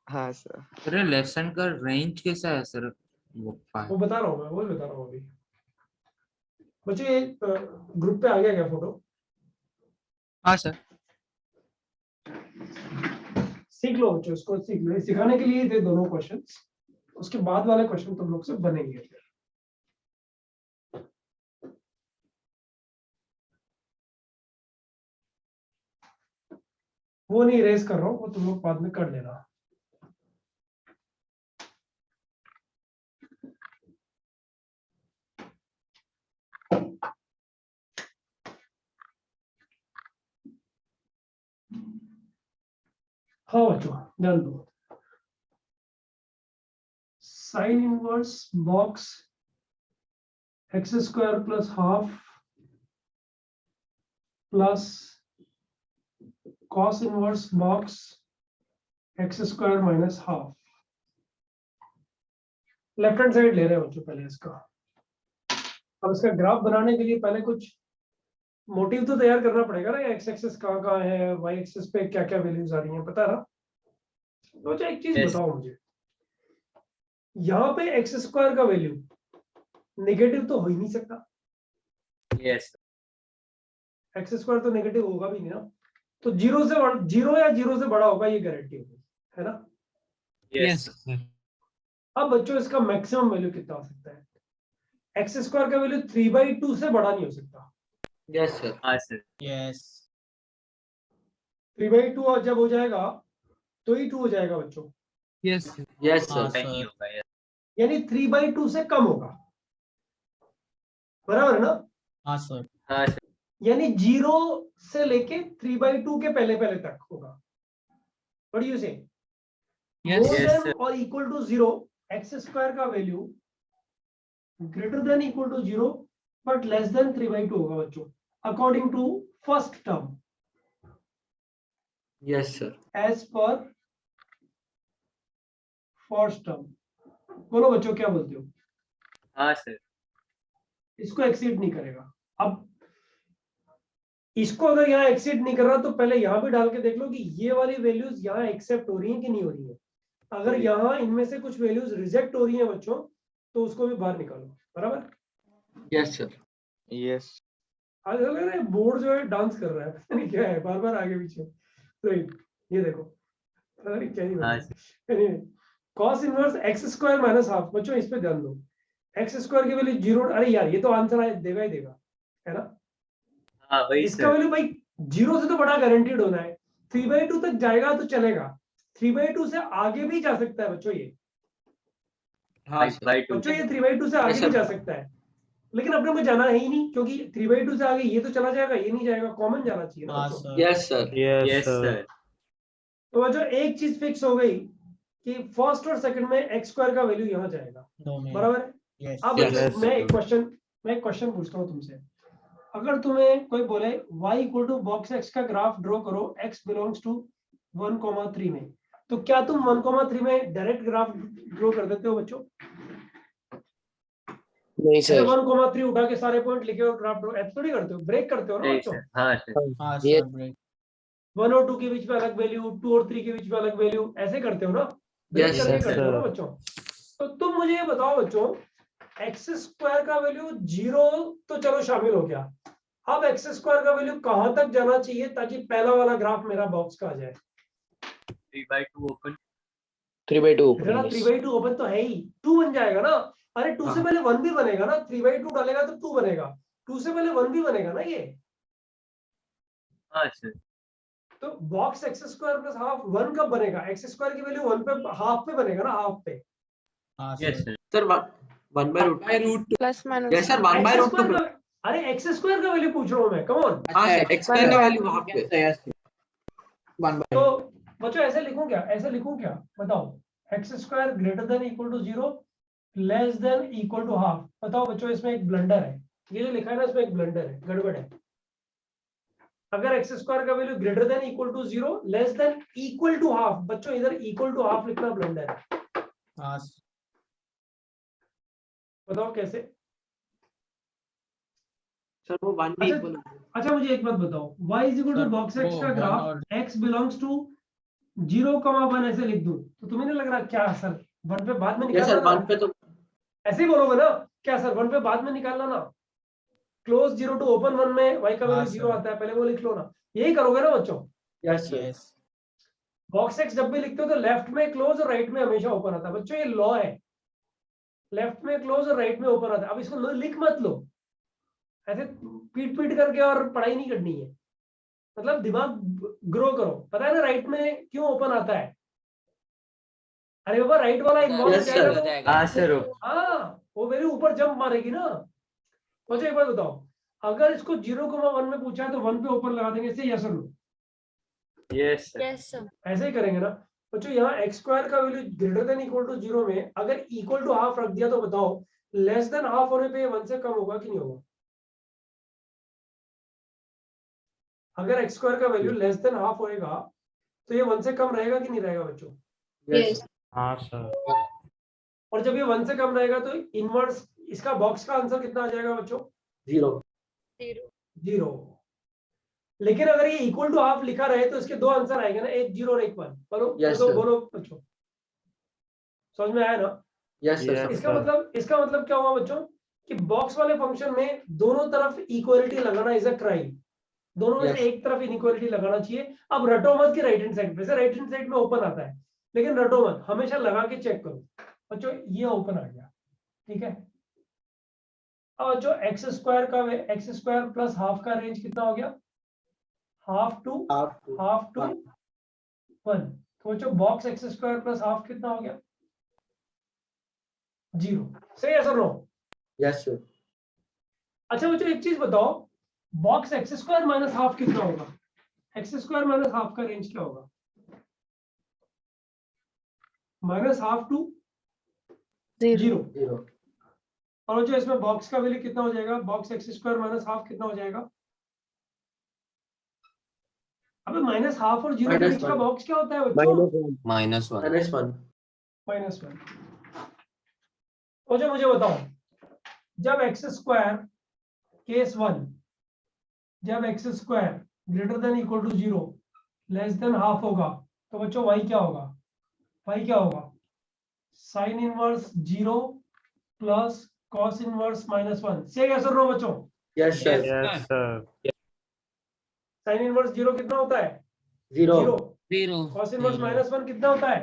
हाँ सर। अरे लेफ्ट हैंड का रेंज कैसा है सर? वो वो बता रहा हूँ मैं, वो बता रहा हूँ अभी। बच्चे ग्रुप पे आ गया क्या फोटो? हाँ सर। सीख लो बच्चों, इसको सीख लो। सिखाने के लिए थे दोनों क्वेश्चंस, उसके बाद वाले क्वेश्चन तुम लोग से बनेंगे फिर। वो नहीं रेस कर रहा हूँ, वो तुम लोग बाद में कर लेना। हाँ बच्चों ध्यान दो। Sign inverse box x square plus half plus cos inverse box x square minus half. Left hand side ले रहे हैं बच्चों पहले इसका। अब इसका ग्राफ बनाने के लिए पहले कुछ मोटिव तो तैयार करना पड़ेगा ना, एक्स एक्सिस कहाँ है, वाई एक्सिस पे क्या क्या वैल्यूज आ रही हैं, पता है ना? तो एक चीज बताओ मुझे, यहाँ पे एक्स स्क्वायर का वैल्यू नेगेटिव तो हो ही नहीं सकता। यस एक्स स्क्वायर तो नेगेटिव होगा भी नहीं ना। तो जीरो या जीरो से बड़ा होगा, ये गारंटी होगी, है ना? Yes sir. अब बच्चों इसका मैक्सिमम वैल्यू कितना हो सकता है? एक्स स्क्वायर का वैल्यू 3/2 से बड़ा नहीं हो सकता। Yes sir. हाँ सर। यस 3/2 जब हो जाएगा तो ही 2 हो जाएगा बच्चों, यस सर। यस हाँ सर। नहीं सर। होगा yes। यानी 3/2 से कम होगा, बराबर है ना? हाँ सर। हाँ सर। यानी 0 से लेके 3/2 के पहले पहले तक होगा। What do you say? Yes. More Yes, then sir. और इक्वल टू 0, एक्स स्क्वायर का value greater than equal to 0 but less than 3/2 होगा बच्चों, according to first term yes sir. As पर फर्स्ट टर्म। बोलो बच्चों क्या बोलते हो? हाँ सर। इसको एक्सीड नहीं करेगा। अब इसको अगर यहाँ एक्सीड नहीं कर रहा तो पहले यहाँ भी डाल के देख लो कि ये वाली वैल्यूज यहाँ एक्सेप्ट हो रही है कि नहीं हो रही है। अगर यहाँ इनमें से कुछ वैल्यूज रिजेक्ट हो रही है बच्चों तो उसको भी बाहर निकालो, बराबर? Yes sir. यस। आज लग रहा है बोर्ड जो है डांस कर रहा है, पता नहीं क्या है, बार बार आगे पीछे। तो ये देखो, पता नहीं क्या ही हाँ है। cos inverse x square minus half, बच्चों इस पे ध्यान दो। x स्क्वायर की वैल्यू 0, अरे यार ये तो आंसर देगा ही देगा, है ना? हाँ वही इसका सर। वैल्यू भाई 0 से तो बड़ा गारंटीड होना है। 3/2 तक जाएगा तो चलेगा, 3/2 से आगे भी जा सकता है बच्चों ये। हाँ सर। By two. बच्चों ये 3/2 से आगे Yes, भी sir. जा सकता है, लेकिन अपने को जाना है ही नहीं, क्योंकि 3/2 से आगे ये तो चला जाएगा, ये नहीं जाएगा, कॉमन जाना चाहिए ना बच्चों। Yes sir. Yes sir. तो बच्चों एक चीज फिक्स हो गई कि फर्स्ट और सेकंड में एक्स स्क्वायर का वैल्यू यहाँ जाएगा, बराबर है? अब Yes, बच्चों sir. मैं एक क्वेश्चन पूछता हूँ तुमसे। अगर तुम्हें कोई बोले y equal to box x का ग्राफ ड्रॉ करो, x बिलोंग्स टू 1,3 में, तो क्या तुम 1,3 में डायरेक्ट ग्राफ ड्रॉ कर देते हो बच्चों? नहीं सर। 1,3 उठा के सारे पॉइंट लिखे और ग्राफ ड्रॉ ऐसे थोड़ी करते हो, ब्रेक करते हो ना नहीं बच्चों। सर। हाँ सर। ये 1 और 2 के बीच में अलग वैल्यू, 2 और 3 के बीच में अलग वैल्यू, ऐसे करते हो ना, ब्रेक Yes, करके sir. करते हो ना बच्चों। तो तुम मुझे ये बताओ बच्चों, एक्स स्क्वायर का वैल्यू 0 तो चलो शामिल हो गया, अब एक्स स्क्वायर का वैल्यू कहां तक जाना चाहिए ताकि पहला वाला ग्राफ मेरा बॉक्स का आ जाए? 3/2 ओपन। 3/2 बेटा 3/2 ओपन तो है ही, 2 बन जाएगा ना। अरे 2 से पहले 1 भी बनेगा ना, 3/2 डालेगा तो 2 बनेगा, 2 से पहले 1 भी बनेगा ना ये। हाँ सर। तो box x square plus half 1 कब बनेगा? एक्स स्क्वायर की वैल्यू 1 पे, हाफ पे बनेगा ना, हाफ पे। Yes sir. Sir 1/√2 plus minus. Yes sir 1/√2 x square का, अरे एक्स स्क्वायर का वैल्यू पूछ रहा हूं मैं, कम ऑन। हाँ सर एक्स स्क्वायर का वैल्यू वहां पे तो बच्चों ऐसे लिखूं क्या, ऐसे लिखूं क्या बताओ? X square greater than equal to 0 less than equal to half. बताओ बच्चों इसमें एक ब्लंडर है, ये जो लिखा है ना इसमें एक ब्लंडर है, गड़बड़ है। अगर एक्स स्क्वायर का value greater than equal to 0 less than equal to half, बच्चों इधर इक्वल टू हाफ लिखना ब्लंडर है। बताओ कैसे? सर वो 1 भी इक्वल। अच्छा मुझे एक बात बताओ, y is equal to box x का ग्राफ x बिलोंग्स टू 0,1 ऐसे लिख दूं तो तुम्हें नहीं लग रहा क्या सर 1 पे बाद में यस सर निकालना? 1 पे तो ऐसे ही बोलोगे ना क्या सर 1 पे बाद में निकालना ना? क्लोज 0 टू ओपन 1 में y का वैल्यू 0 आता है, पहले वो लिख लो ना, यही करोगे ना बच्चों? Yes sir. बॉक्स x जब भी लिखते हो तो लेफ्ट में क्लोज और राइट में हमेशा ओपन आता है बच्चों, ये लॉ है, लेफ्ट में क्लोज और राइट में ओपन आता है। अब इसको लिख मत लो ऐसे पीट पीट करके, और पढ़ाई नहीं करनी है, मतलब दिमाग ग्रो करो। पता है ना राइट में क्यों ओपन आता है? अरे बाबा राइट वाला इन्वॉल्व हो Yes, जाएगा sir. तो हाँ सर। हाँ वो वैल्यू ऊपर जंप मारेगी ना। मुझे एक बात बताओ, अगर इसको 0,1 में पूछा है तो 1 पे ओपन लगा देंगे, इससे यस और no? Yes sir. Yes sir. ऐसे ही करेंगे ना बच्चों। यहाँ एक्स स्क्वायर का value greater than equal to 0 में अगर इक्वल टू हाफ रख दिया तो बताओ लेस देन हाफ होने पे 1 से कम होगा कि नहीं होगा? अगर एक्स स्क्वायर का वैल्यू लेस देन हाफ होएगा तो ये 1 से कम रहेगा कि नहीं रहेगा बच्चों? यस। हाँ सर। और जब ये 1 से कम रहेगा तो इनवर्स इसका बॉक्स का आंसर कितना आ जाएगा बच्चों? 0। 0। लेकिन अगर ये इक्वल टू हाफ लिखा रहे तो इसके दो आंसर आएंगे ना, एक 0 और एक 1। बोलो Yes, तो sir. बोलो बच्चों, समझ में आया ना? Yes sir. इसका मतलब क्या हुआ बच्चों कि बॉक्स वाले फंक्शन में दोनों तरफ इक्वलिटी लगाना इज अ क्राइम। दोनों में Yes. से एक तरफ इनइक्वालिटी लगाना चाहिए। अब रटो मत कि राइट हैंड साइड पे, राइट हैंड साइड में ओपन आता है, लेकिन रटो मत, हमेशा लगा के चेक करो बच्चों। ये ओपन आ गया, ठीक है। और जो एक्स स्क्वायर का एक्स स्क्वायर प्लस हाफ का रेंज कितना हो गया? Half to half to 1। तो बच्चों box x square plus half कितना हो गया? 0। सही है सर? नो? Yes sir. अच्छा बच्चों एक चीज बताओ, box x square minus half कितना होगा? एक्स स्क्वायर माइनस हाफ का रेंज क्या होगा? Minus half to zero. और जो इसमें बॉक्स का वैल्यू कितना हो जाएगा? Box x square minus half कितना हो जाएगा? अबे माइनस हाफ और जीरो के बीच का बॉक्स क्या होता है बच्चों? -1 -1। तो जो मुझे बताओ, जब एक्स स्क्वायर केस 1, जब x square greater than equal to 0 less than half होगा, तो बच्चों y क्या होगा? y क्या होगा? Sine inverse 0 plus cos inverse -1। से यस और नो बच्चों? यस सर साइन इनवर्स 0 कितना होता है? 0 0 कॉस इनवर्स -1 कितना होता है?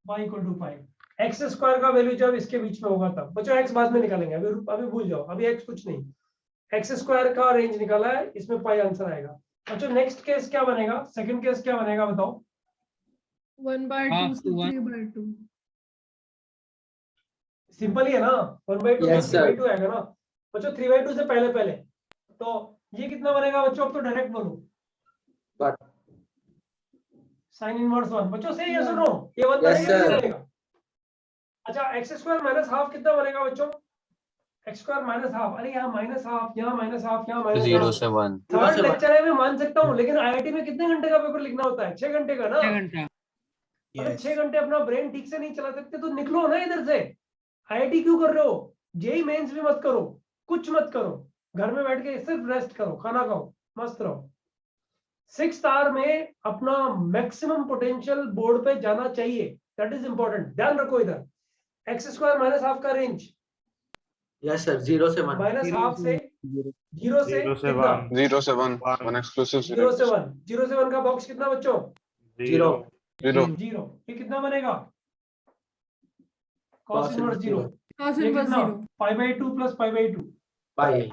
y equal to 5। X square का वैल्यू जब इसके बीच में होगा तब बच्चों, x बाद में निकालेंगे, अभी भूल जाओ, अभी x कुछ नहीं। एक्स स्क्वायर का रेंज निकाला है, इसमें पाई आंसर आएगा। अच्छा नेक्स्ट केस क्या बनेगा? सेकंड केस क्या बनेगा बताओ? 1/2 से 3/2। सिंपल ही है ना, 1/2 Yes, से sir. 3/2 आएगा ना बच्चों। 3/2 से पहले पहले तो ये कितना बनेगा बच्चों? अब तो डायरेक्ट बोलो। But- साइन इनवर्स 1 बच्चों, से यस और नो? ये 1 Yes, बनेगा sir. नहीं बनेगा? अच्छा एक्स स्क्वायर माइनस हाफ कितना बनेगा बच्चों? एक्स स्क्वायर माइनस हाफ, अरे यहाँ माइनस हाफ, यहाँ माइनस हाफ, यहाँ माइनस 0 से 1। थर्ड लेक्चर है, मैं मान सकता हूँ, लेकिन आईआईटी में कितने घंटे का पेपर लिखना होता है? 6 घंटे का ना। 6 घंटा। अगर 6 घंटे अपना ब्रेन ठीक से नहीं चला सकते तो निकलो ना इधर से। आईआईटी क्यों कर रहे हो? जेई मेंस भी मत करो, कुछ मत करो, घर में बैठ के सिर्फ रेस्ट करो, खाना खाओ, मस्त रहो। 6th आवर में अपना मैक्सिमम पोटेंशियल बोर्ड पे जाना चाहिए, दैट इज इंपॉर्टेंट। ध्यान रखो इधर, एक्स स्क्वायर माइनस हाफ का रेंज यस सर 0 से 1 माइनस हाफ से 0 से 0 से कितना? 1 0 से 1 1 एक्सक्लूसिव 0 से 1। 0 से 1 का बॉक्स कितना बच्चों? 0 0 0। ये कितना बनेगा? cos Cos inverse inverse 0। cos ये inverse कितना? 0। π/2 प्लस π/2 पाई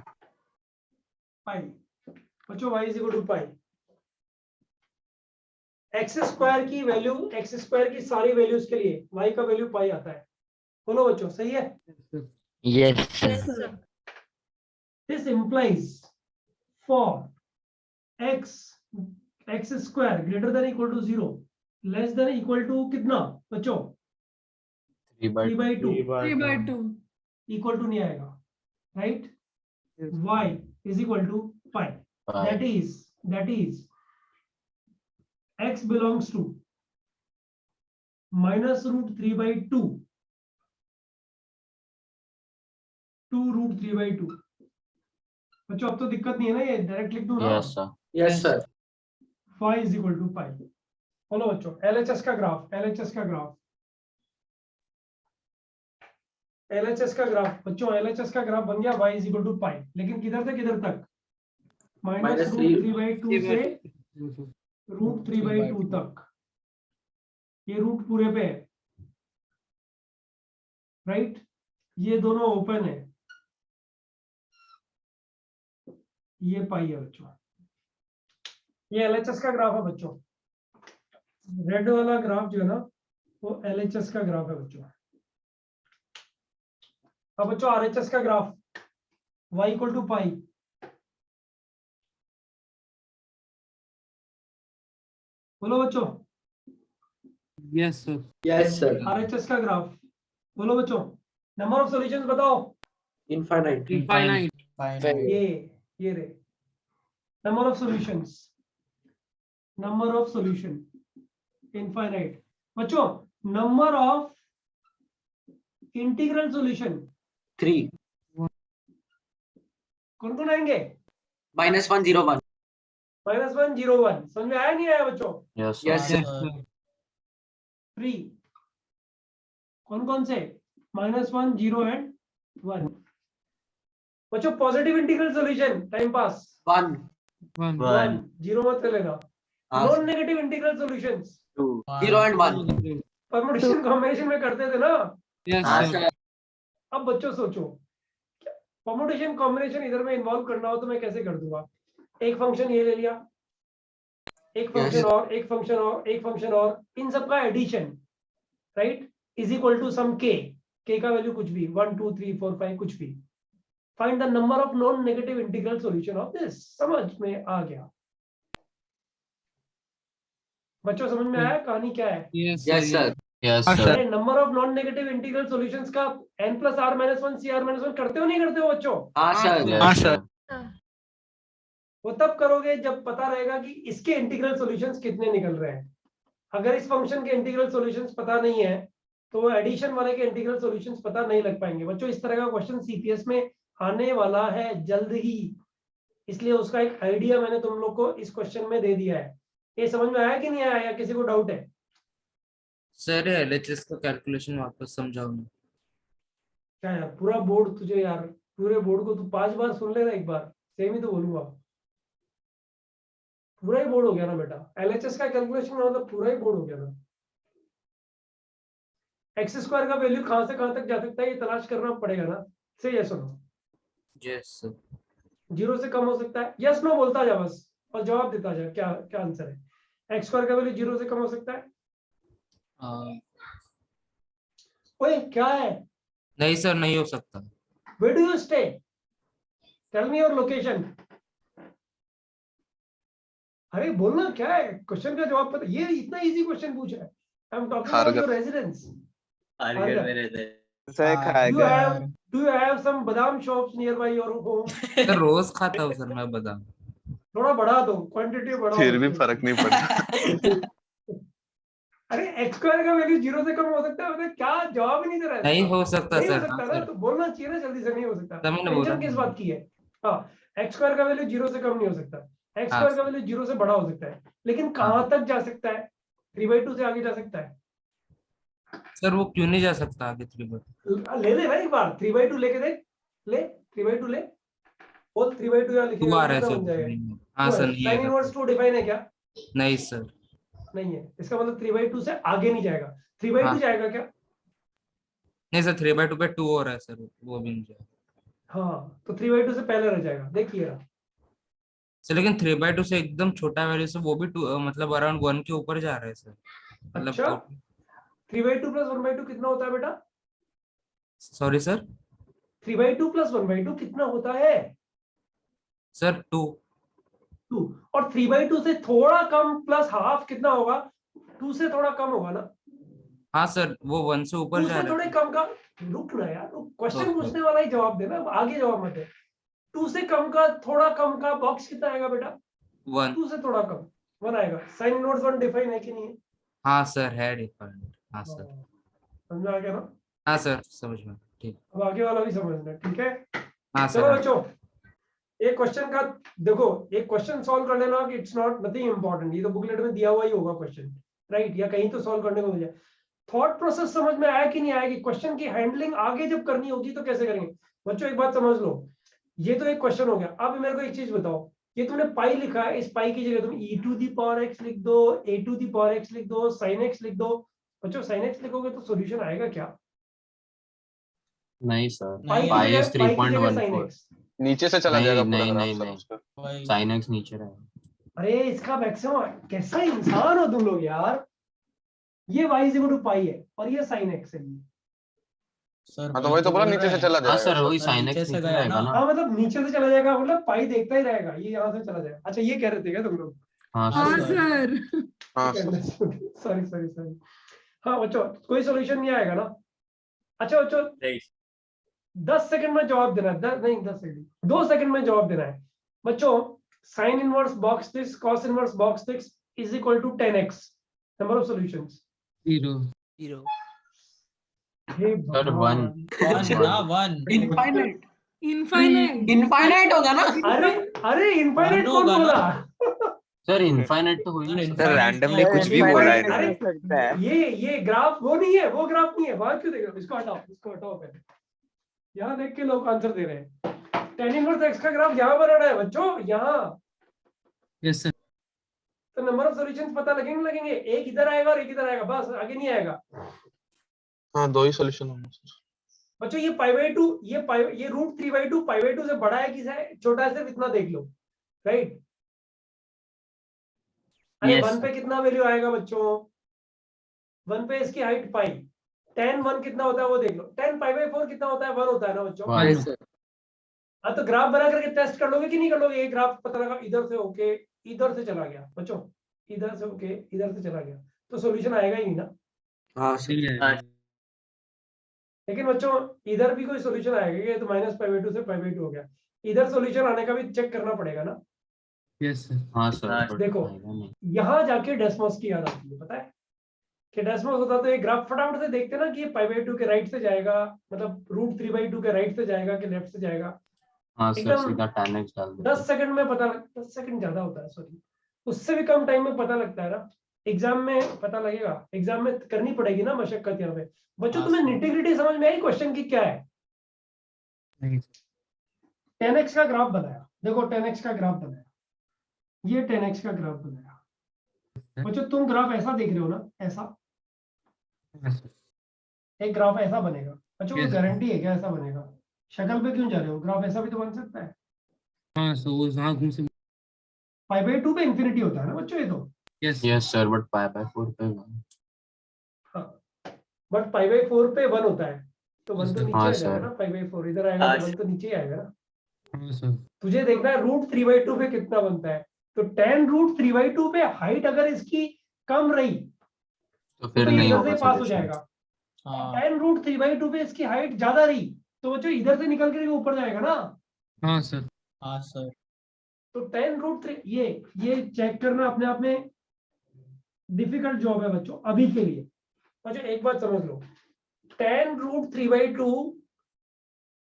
पाई। बच्चों y is equal to pi. X square की वैल्यू, एक्स स्क्वायर की सारी वैल्यूज के लिए y का वैल्यू पाई आता है। बोलो बच्चों, सही है? Yes, sir. This implies for x square greater than equal to 0 less than equal to कितना बच्चों? 3/2 3/2। इक्वल टू नहीं आएगा, right? y is equal to pi. that is x belongs to minus root 3/2 to root 3/2। बच्चों अब तो दिक्कत नहीं है ना, ये डायरेक्ट लिख दूं ना? Yes sir y is equal to pi. बोलो बच्चों, LHS का ग्राफ, LHS का ग्राफ, LHS का ग्राफ बच्चों, LHS का ग्राफ बन गया y is equal to pi. लेकिन किधर से किधर तक? माइनस रूट 3/2 से रूट 3/2 तक। ये रूट पूरे पे है, राइट? ये दोनों ओपन है, ये पाई है बच्चों। ये LHS का ग्राफ है बच्चों। रेड वाला ग्राफ जो है ना, वो LHS का ग्राफ है बच्चों। अब बच्चों RHS का graph, y equal to pi. बोलो बच्चों, yes sir. Yes sir RHS का ग्राफ बोलो बच्चों। नंबर ऑफ सॉल्यूशंस बताओ। इनफाइनाइट ये रे number of solutions, number of solution infinite. बच्चों नंबर ऑफ इंटीग्रल सॉल्यूशन 3 कौन कौन आएंगे? -1 0 1 -1 0 1। समझ में आया नहीं आया बच्चों? Yes yes sir sir. 3 कौन कौन से? -1 0 एंड 1। बच्चों positive integral solution, time pass 1 1 0 मत कर लेना। Non negative integral solutions 2 0 and 1 permutation combination में करते थे ना? यस हाँ सर। सर अब बच्चों सोचो, परम्यूटेशन कॉम्बिनेशन इधर में इन्वॉल्व करना हो तो मैं कैसे कर दूंगा? एक फंक्शन ये ले लिया, एक फंक्शन और, एक फंक्शन और, एक फंक्शन और, इन सबका addition, right, is equal to sum के का वैल्यू कुछ भी 1 2 3 4 5 कुछ भी, find the number of non negative integral solution of this. समझ में आ गया बच्चों? समझ में आया कहानी क्या है? Yes yes sir. यस हाँ, सर। सर। अरे number of non negative integral solutions का n+r-1 cr-1 करते हो नहीं करते हो बच्चों? हाँ सर। हाँ सर। वो तब करोगे जब पता रहेगा कि इसके इंटीग्रल सॉल्यूशंस कितने निकल रहे हैं। अगर इस फंक्शन के इंटीग्रल सॉल्यूशंस पता नहीं है तो एडिशन वाले के इंटीग्रल सॉल्यूशंस पता नहीं लग पाएंगे बच्चों। इस तरह का क्वेश्चन सीपीएस में आने वाला है जल्द ही, इसलिए उसका एक आइडिया मैंने तुम लोग को इस क्वेश्चन में दे दिया है। ये समझ में आया कि नहीं आया, या किसी को डाउट है? सर एलएचएस का कैलकुलेशन वापस समझाओ ना। क्या यार पूरा बोर्ड तुझे यार, पूरे बोर्ड को तू 5 बार सुन लेना, एक बार सेम ही तो बोलूंगा। पूरा ही बोर्ड हो गया ना बेटा, एलएचएस का कैलकुलेशन मतलब पूरा ही बोर्ड हो गया ना। एक्स स्क्वायर का वैल्यू कहां से कहां तक जा सकता है ये तलाश करना पड़ेगा ना। सही है? सुनो, यस सर। 0 से कम हो सकता है, यस नो बोलता जा बस और जवाब देता जा क्या क्या आंसर है। एक्स स्क्वायर का वैल्यू 0 से कम हो सकता है? ओए क्या है? नहीं सर, नहीं हो सकता। Where do you stay? Tell me your location. अरे बोलना क्या है, क्वेश्चन का जवाब पता। ये इतना इजी क्वेश्चन पूछा है। I am talking about your residence. Kharghar में रहते हैं। सर खाएगा। Do you have some badam shops nearby your home? Sir रोज खाता हूँ सर मैं बादाम। थोड़ा बढ़ा दो, क्वांटिटी बढ़ाओ। फिर भी फर्क नहीं पड़ता। अरे एक्स स्क्वायर का वैल्यू 0 से कम हो सकता है, मतलब क्या जवाब ही नहीं दे रहा है। नहीं हो सकता नहीं हो सर। सकता हाँ ना, सर। तो बोलना चाहिए ना जल्दी से। नहीं हो सकता। तब मैंने बोला टेंशन किस बात की है? हाँ, एक्स स्क्वायर का वैल्यू 0 से कम नहीं हो सकता। एक्स हाँ स्क्वायर का सर। वैल्यू 0 से बड़ा हो सकता है, लेकिन कहां तक जा सकता है? 3/2 से आगे जा सकता है। सर वो क्यों नहीं जा सकता आगे 3/2? ले ले ना एक बार 3/2 लेके देख। ले 3/2 ले, बोल 3/2 यहाँ लिखे 2 आ रहा है कितना सर। बन जाएगा? हाँ सर नहीं साइन है। इनवर्स 2 डिफाइन है क्या? नहीं सर। नहीं है, इसका मतलब 3/2 से आगे नहीं जाएगा। 3/2 हाँ। जाएगा क्या? नहीं सर 3/2 पे 2 हो रहा है सर, वो भी नहीं जाएगा। हाँ, तो 3/2 से पहले रह जाएगा। देखिए रहा सर लेकिन 3/2 से एकदम छोटा वैल्यू से वो भी 2 मतलब अराउंड 1 के ऊपर जा रहा है सर। मतलब अच्छा 3/2 + 1/2 कितना होता है बेटा? Sorry sir. 3/2 + 1/2 कितना होता है? सर 2। 2। और 3/2 से थोड़ा कम प्लस हाफ कितना होगा? 2 से थोड़ा कम होगा ना। हाँ सर वो 1 से ऊपर 2 जा से रहा थोड़े है। कम का। रुक ना यार, क्वेश्चन ओके। पूछने वाला ही जवाब देना, आगे जवाब मत दे। 2 से कम का थोड़ा कम का बॉक्स कितना आएगा बेटा? 1। 2 से थोड़ा कम 1 आएगा। साइन इनवर्स 1 डिफाइन है कि नहीं है? हाँ सर है डिफरेंट। हाँ सर। समझ में आ गया ना? हाँ सर समझ में ठीक। अब आगे वाला भी समझना, ठीक है? हाँ चलो सर। बच्चों, एक क्वेश्चन का देखो, एक क्वेश्चन सॉल्व कर लेना कि इट्स नॉट नथिंग इंपॉर्टेंट। ये तो बुकलेट में दिया हुआ ही होगा क्वेश्चन, राइट? या कहीं तो सॉल्व करने को मिल जाए। थॉट प्रोसेस समझ में आया कि नहीं आया कि क्वेश्चन की हैंडलिंग आगे जब करनी होगी तो कैसे करेंगे? बच्चों एक बात समझ लो, ये तो एक क्वेश्चन हो गया। अब मेरे को एक चीज बताओ, ये तुमने पाई लिखा है, इस पाई की जगह तुम e⁻x लिख दो, a⁻x लिख दो, sin x लिख दो। बच्चों sin x लिखोगे तो सॉल्यूशन आएगा क्या? नहीं सर, पाई पाई की इज जगह sin 3.14। x। नीचे से चला नहीं जाएगा पूरा नहीं ग्राफ नहीं सर नहीं, उसका। साइन एक्स नीचे रहेगा। अरे इसका मैक्सिमम, कैसा इंसान हो तुम लोग यार। ये y = पाई है और ये sin x है। हाँ तो वही तो बोला, नीचे से चला हाँ जाएगा सर वही साइन एक्स नीचे रहेगा ना। हाँ मतलब नीचे से चला जाएगा, मतलब पाई देखता ही रहेगा, ये यहाँ से चला जाएगा। अच्छा ये कह रहे थे क्या तुम लोग? हाँ हाँ सर। सर। हाँ सर। Sorry sorry sorry. हाँ बच्चों कोई सॉल्यूशन नहीं आएगा ना? अच्छा बच्चों 10 सेकंड में जवाब देना है। 10 सेकंड, 2 सेकंड में जवाब देना है बच्चों। Sine inverse box this cos inverse box this is equal to 10x। Number of solutions 0। Sir 1 infinite. Infinite. Infinite होगा ना? अरे इनफाइनाइट कौन बोला? सर इनफाइनाइट तो हो ही नहीं सर सकता। रैंडमली कुछ भी बोला है ना। अरे ये ग्राफ वो नहीं है, वो ग्राफ नहीं है। वहां क्यों देख रहे हो? इसको हटाओ, इसको हटाओ पहले। यहाँ देख के लोग आंसर दे रहे हैं। tan इनवर्स x का ग्राफ यहाँ बनाना है बच्चों, यहाँ। Yes sir. तो नंबर ऑफ सॉल्यूशंस पता लगेंगे। एक इधर आएगा और एक इधर आएगा, बस आगे नहीं आएगा। हाँ 2 ही सॉल्यूशन होंगे सर। बच्चों ये π/2, ये √3/2 π/2 से बड़ा है कि छोटा है? सिर्फ इतना देख लो, राइट? अरे 1 पे कितना वैल्यू आएगा बच्चों? 1 पे इसकी हाइट पाई। tan 1 कितना होता है वो देख लो। tan π/4 कितना होता है? 1 होता है ना बच्चों? हाँ तो ग्राफ बना करके टेस्ट कर लोगे कि नहीं कर लोगे? ये ग्राफ पता लगा इधर से होके इधर से चला गया बच्चों, इधर से होके इधर से चला गया, तो सॉल्यूशन आएगा ही नहीं ना। हाँ सर। हाँ, लेकिन बच्चों इधर भी कोई सॉल्यूशन आएगा, ये तो -π/2 से π/2 हो गया, इधर सॉल्यूशन आने का भी चेक करना पड़ेगा ना। Yes sir. हाँ सर हाँ, but देखो आएगा नहीं। यहाँ जाके डेस्मोस की याद आती है, पता है कि डेस्मोस होता तो ये ग्राफ फटाफट से देखते ना कि ये π/2 के राइट से जाएगा, मतलब √3/2 के राइट से जाएगा कि लेफ्ट से जाएगा। हाँ सर एकदम सीधा tan x डाल देते 10 सेकंड में पता 10 सेकंड ज्यादा होता है, सॉरी, उससे भी कम टाइम में पता लगता है ना। एग्जाम में पता लगेगा, एग्जाम में करनी पड़ेगी ना मशक्कत यहाँ पे। बच्चों हाँ, तुम्हें सर। निटी-ग्रिटी समझ में आई क्वेश्चन की क्या है? नहीं 10x का ग्राफ बनाया, देखो 10x का ग्राफ बनाया, ये 10x का ग्राफ बनाया। बच्चों तुम ग्राफ ऐसा देख रहे हो ना, ऐसा हाँ सर। एक ग्राफ ऐसा बनेगा। बच्चों कोई Yes. गारंटी है क्या ऐसा बनेगा? शक्ल पे क्यों जा रहे हो? ग्राफ ऐसा भी तो बन सकता है। हाँ सर वो जहाँ घूम से। π/2 पे इंफिनिटी होता है ना बच्चों ये तो। यस यस सर बट π/4 पे बट π/4 पे 1 होता है, तो 1 तो Yes, नीचे हाँ, आ जाएगा सर। ना, π/4 इधर आएगा हाँ, तो 1 तो नीचे ही आएगा ना। हाँ सर। तुझे देखना है √3/2 पे कितना बनता है, तो tan √3/2 पे हाइट अगर इसकी कम रही तो फिर तो नहीं इधर होगा से पास हो solution। जाएगा। tan √3/2 पे इसकी हाइट ज्यादा रही तो बच्चों इधर से निकल के ऊपर जाएगा ना। हाँ सर। हाँ सर। तो tan √3 ये चेक करना अपने आप में डिफिकल्ट जॉब है बच्चों अभी के लिए। बच्चों एक बात समझ लो, tan √3/2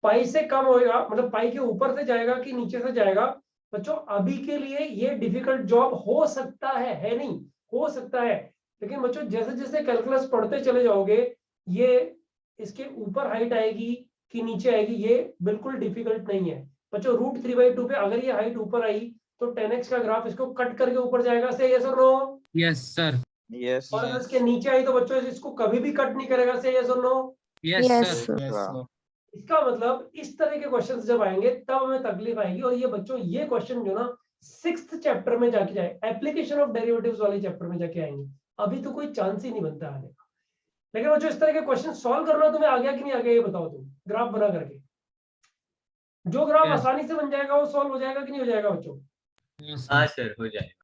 पाई से कम होएगा, मतलब पाई के ऊपर से जाएगा कि नीचे से जाएगा। बच्चों अभी के लिए ये डिफिकल्ट जॉब हो सकता है नहीं, हो सकता है। लेकिन बच्चों जैसे जैसे कैलकुलस पढ़ते चले जाओगे, ये इसके ऊपर हाइट आएगी कि नीचे आएगी ये बिल्कुल डिफिकल्ट नहीं है। बच्चों √3/2 पे अगर ये हाइट ऊपर आई तो 10x का ग्राफ इसको कट करके ऊपर जाएगा, से यस और नो? Yes sir. यस और अगर इसके नीचे आई तो बच्चों इसको कभी भी कट नहीं करेगा, से यस और नो? Yes sir. सर इसका मतलब इस तरह के क्वेश्चंस जब आएंगे तब हमें तकलीफ आएगी। और ये बच्चों ये क्वेश्चन जो ना 6th चैप्टर में जाके जाए, एप्लीकेशन ऑफ डेरिवेटिव्स वाले चैप्टर में जाके आएंगे, अभी तो कोई चांस ही नहीं बनता आने का। लेकिन बच्चों इस तरह के क्वेश्चन सॉल्व करना तुम्हें आ गया कि नहीं आ गया ये बताओ तुम, ग्राफ बना करके। जो ग्राफ Yes. आसानी से बन जाएगा वो सॉल्व हो जाएगा कि नहीं हो जाएगा बच्चों? Yes, हाँ sir. सर हो जाएगा।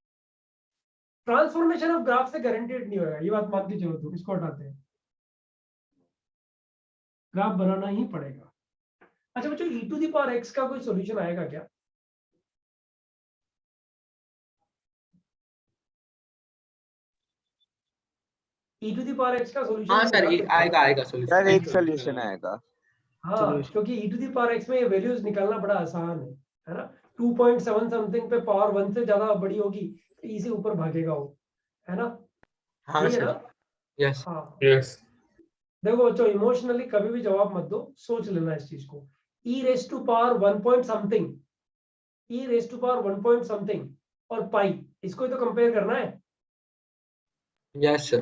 ट्रांसफॉर्मेशन ऑफ ग्राफ से गारंटेड नहीं होगा, ये बात मान के चलो तुम, इसको हटाते हैं। ग्राफ बनाना ही पड़ेगा। अच्छा बच्चों e⁻x का कोई सॉल्यूशन आएगा क्या? e⁻x का सॉल्यूशन हाँ सर आएगा आएगा सर सॉल्यूशन। एक सोल्यूशन आएगा। हाँ क्योंकि e⁻x में ये वैल्यूज निकालना बड़ा आसान है ना। 2.7 समथिंग पे पावर 1 से ज्यादा बड़ी होगी तो e से ऊपर भागेगा वो, है ना? हाँ यही है सर। ना? यस। हाँ यस। देखो बच्चों इमोशनली कभी भी जवाब मत दो, सोच लेना इस चीज को। e⁻1 point something, e⁻1 point something और पाई, इसको ही तो कंपेयर करना है। Yes sir.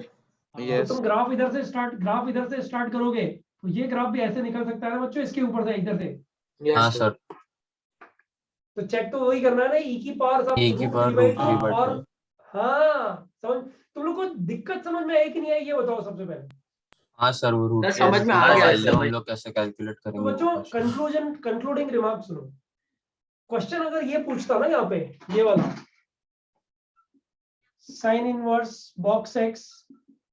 तो यस तुम ग्राफ इधर से स्टार्ट करोगे तो ये ग्राफ भी ऐसे निकल सकता है ना बच्चों, इसके ऊपर से इधर से। हाँ यस सर। तो चेक तो वही करना है ना, e की पावर सब E की पावर √3/2 √3/2। और हाँ समझ। तुम लोग को दिक्कत समझ में आई कि नहीं आई ये बताओ सबसे पहले। हाँ सर वो रूट सर, समझ में आ गया है, हम लोग कैसे कैलकुलेट तो करेंगे बच्चों कंक्लूडिंग रिमार्क सुनो। क्वेश्चन अगर ये पूछता ना यहाँ पे, ये वाला sine inverse box x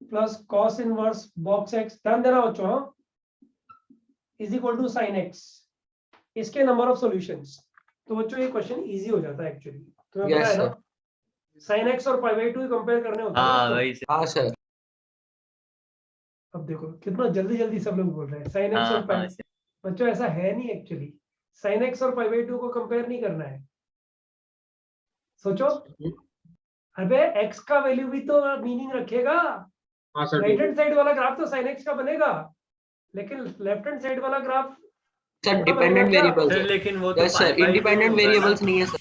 plus cos inverse box x, ध्यान देना बच्चों, is equal to sine x, इसके नंबर ऑफ सॉल्यूशंस। तो बच्चों ये क्वेश्चन इजी हो जाता है एक्चुअली, तुम्हें पता है ना। साइन एक्स और π/2 कंपेयर करने होते हैं हाँ ना। वही सर। हाँ सर। अब देखो कितना जल्दी जल्दी सब लोग बोल रहे हैं साइन एक्स हाँ और हाँ सर। बच्चों ऐसा है नहीं एक्चुअली, साइन एक्स और π/2 को कंपेयर नहीं करना है। सोचो, अबे एक्स का वैल्यू भी तो मीनिंग रखेगा। हाँ सर राइट हैंड साइड वाला ग्राफ तो साइन एक्स का बनेगा, लेकिन लेफ्ट हैंड साइड वाला graph sir dependent variables sir है। लेकिन वो तो यस सर, π/2 इंडिपेंडेंट होगा ना। वेरिएबल्स नहीं है सर।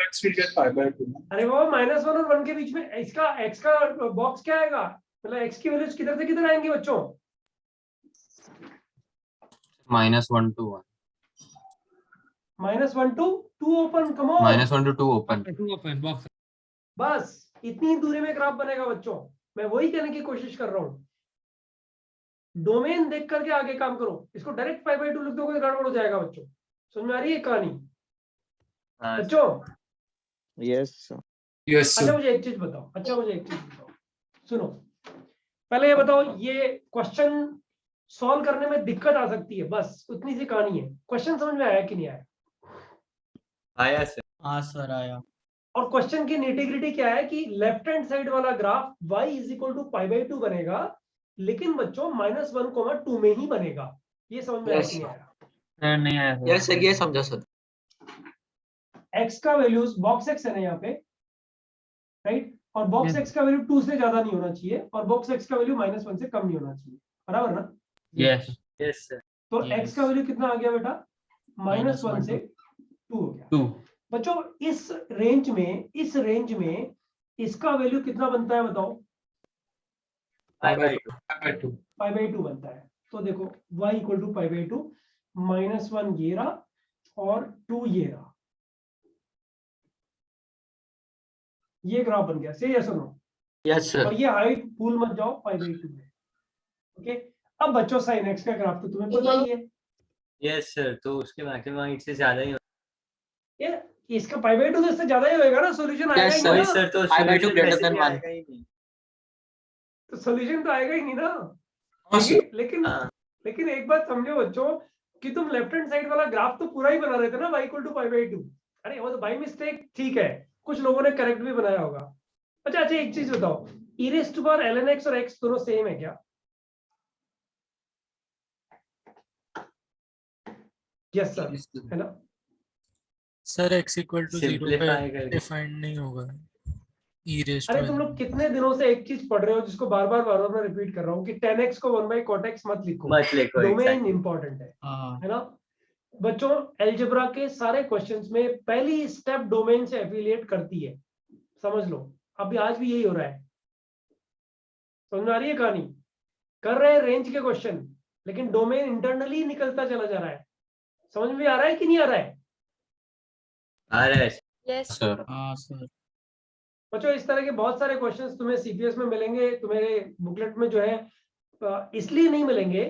x will get π/2 अरे वो -1 और 1 के बीच में इसका एक्स का बॉक्स क्या आएगा, मतलब एक्स की वैल्यूज किधर से किधर आएंगी बच्चों? -1 to 1 -1 to 2 open, come on. -1 to 2 open. To open box. बस इतनी दूरी में ग्राफ बनेगा बच्चों, मैं वही कहने की कोशिश कर रहा हूँ। डोमेन देख करके आगे काम करो, इसको डायरेक्ट π/2 लिख दोगे गड़बड़ हो जाएगा बच्चों। समझ में आ रही है कहानी? हाँ बच्चों यस अच्छा मुझे एक चीज बताओ, सुनो, पहले ये बताओ, ये क्वेश्चन सॉल्व करने में दिक्कत आ सकती है, बस उतनी सी कहानी है। क्वेश्चन समझ में आया कि नहीं आया? आया सर। हाँ सर आया। और क्वेश्चन की निटिग्रिटी क्या है कि लेफ्ट हैंड साइड वाला graph y is equal to π/2 बनेगा, लेकिन बच्चों -1,2 में ही बनेगा। ये समझ में आया कि नहीं आया? सर नहीं आया सर। यस सर, ये समझा सर। x का वैल्यूज बॉक्स x है ना यहाँ पे, राइट? और बॉक्स Yes. x का वैल्यू 2 से ज्यादा नहीं होना चाहिए, और बॉक्स x का वैल्यू -1 से कम नहीं होना चाहिए, बराबर ना? Yes yes sir. तो Yes. x का वैल्यू कितना आ गया बेटा? -1 से 2 हो गया। 2 बच्चों इस रेंज में इसका वैल्यू कितना बनता है बताओ? π/2। π/2 बनता है। तो देखो y इक्वल टू π/2, -1 ये रहा और 2 ये रहा, ये ग्राफ बन गया। सही है सुनो? Yes sir. और ये हाइट भूल मत जाओ π/2 में। ओके, अब बच्चों sin x का ग्राफ तो तुम्हें पता ही है। यस सर, तो उसके मैक्सिमम हाइट से ज्यादा ही ये इसका π/2 तो इससे ज्यादा ही होएगा ना, सॉल्यूशन आएगा ही Yes, नहीं वही ना। सर, तो π/2 solution greater वैसे than भी 1. आएगा ही नहीं। तो सॉल्यूशन तो आएगा ही नहीं ना। हाँ सर। लेकिन हाँ। लेकिन एक बात समझो बच्चों कि तुम लेफ्ट हैंड साइड वाला ग्राफ तो पूरा ही बना रहे थे ना y इक्वल टू π/2। अरे वो तो बाई मिस्टेक, ठीक है, कुछ लोगों ने करेक्ट भी बनाया होगा। अच्छा एक चीज बताओ, e raised to power ln x और x दोनों सेम है क्या? यस सर, है ना? सर x इक्वल टू 0 पे सिंप्लीफाई करके डिफाइंड नहीं होगा e रेज अरे टू तुम n। लोग कितने दिनों से एक चीज पढ़ रहे हो जिसको बार बार मैं रिपीट कर रहा हूँ कि 10x को 1/cot x मत लिखो, मत लिखो। Domain exactly. इंपॉर्टेंट है हाँ ना? बच्चों एलजेब्रा के सारे क्वेश्चंस में पहली स्टेप डोमेन से एफिलिएट करती है, समझ लो। अभी आज भी यही हो रहा है, समझ में आ रही है कहानी? कर रहे हैं रेंज के क्वेश्चन, लेकिन डोमेन इंटरनली निकलता चला जा रहा है। समझ में आ रहा है कि नहीं आ रहा है? आ रहा है। Yes. सर हाँ सर। बच्चों इस तरह के बहुत सारे क्वेश्चंस तुम्हें सीपीएस में मिलेंगे, तुम्हारे बुकलेट में जो है इसलिए नहीं मिलेंगे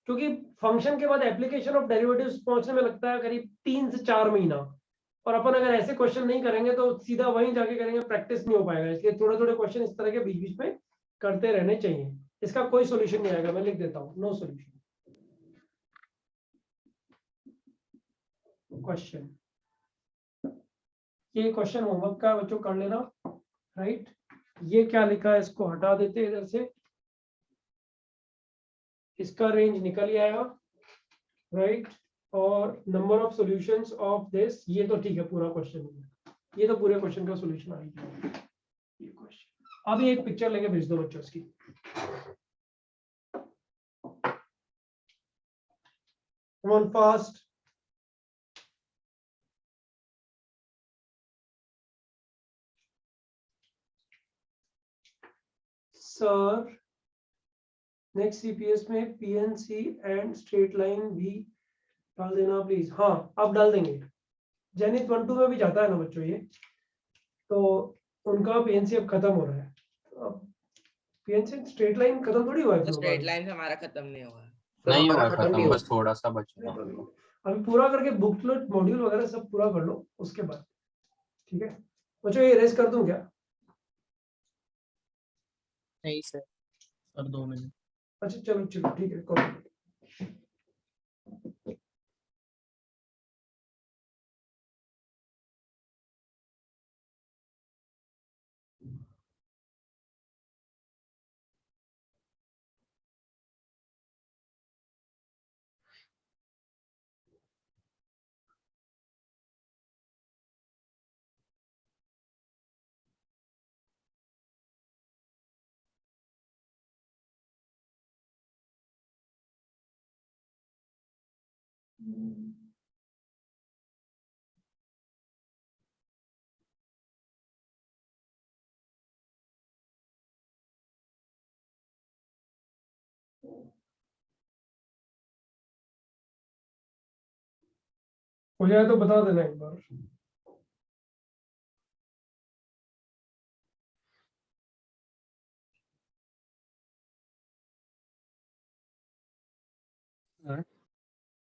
क्योंकि फंक्शन के बाद एप्लीकेशन ऑफ डेरिवेटिव्स पहुंचने में लगता है करीब 3 से 4 महीना, और अपन अगर ऐसे क्वेश्चन नहीं करेंगे तो सीधा वहीं जाके करेंगे, प्रैक्टिस नहीं हो पाएगा। इसलिए थोड़े थोड़े क्वेश्चन इस तरह के बीच बीच में करते रहने चाहिए। इसका कोई सोल्यूशन नहीं आएगा, मैं लिख देता हूँ, नो सोल्यूशन। क्वेश्चन, ये क्वेश्चन होमवर्क का बच्चों कर लेना, राइट? ये क्या लिखा है इसको हटा देते हैं इधर से, इसका रेंज निकल ही आएगा, राइट? और number of solutions of this, ये तो ठीक है, पूरा क्वेश्चन, ये तो पूरे क्वेश्चन का सॉल्यूशन आ गया ये क्वेश्चन। अभी एक पिक्चर लेके भेज दो बच्चों इसकी। Come on fast. Sir next CPS में पीएनसी एंड स्ट्रेट लाइन भी डाल देना प्लीज। हाँ अब डाल देंगे, जेनिथ 1-2 में भी जाता है ना बच्चों ये, तो उनका पीएनसी अब खत्म हो रहा है। अब पीएनसी स्ट्रेट लाइन खत्म थोड़ी हुआ है, स्ट्रेट लाइन से हमारा खत्म नहीं हुआ। नहीं हुआ हमारा खत्म नहीं खत्म, हुआ। बस थोड़ा सा बचा। अभी पूरा करके बुकलेट मॉड्यूल वगैरह सब पूरा कर लो उसके बाद, ठीक है बच्चों? ये रेस कर दूं क्या? नहीं सर, सर 2 मिनट। अच्छा चलो चलो ठीक है, कॉल। हो जाए तो बता देना एक बार।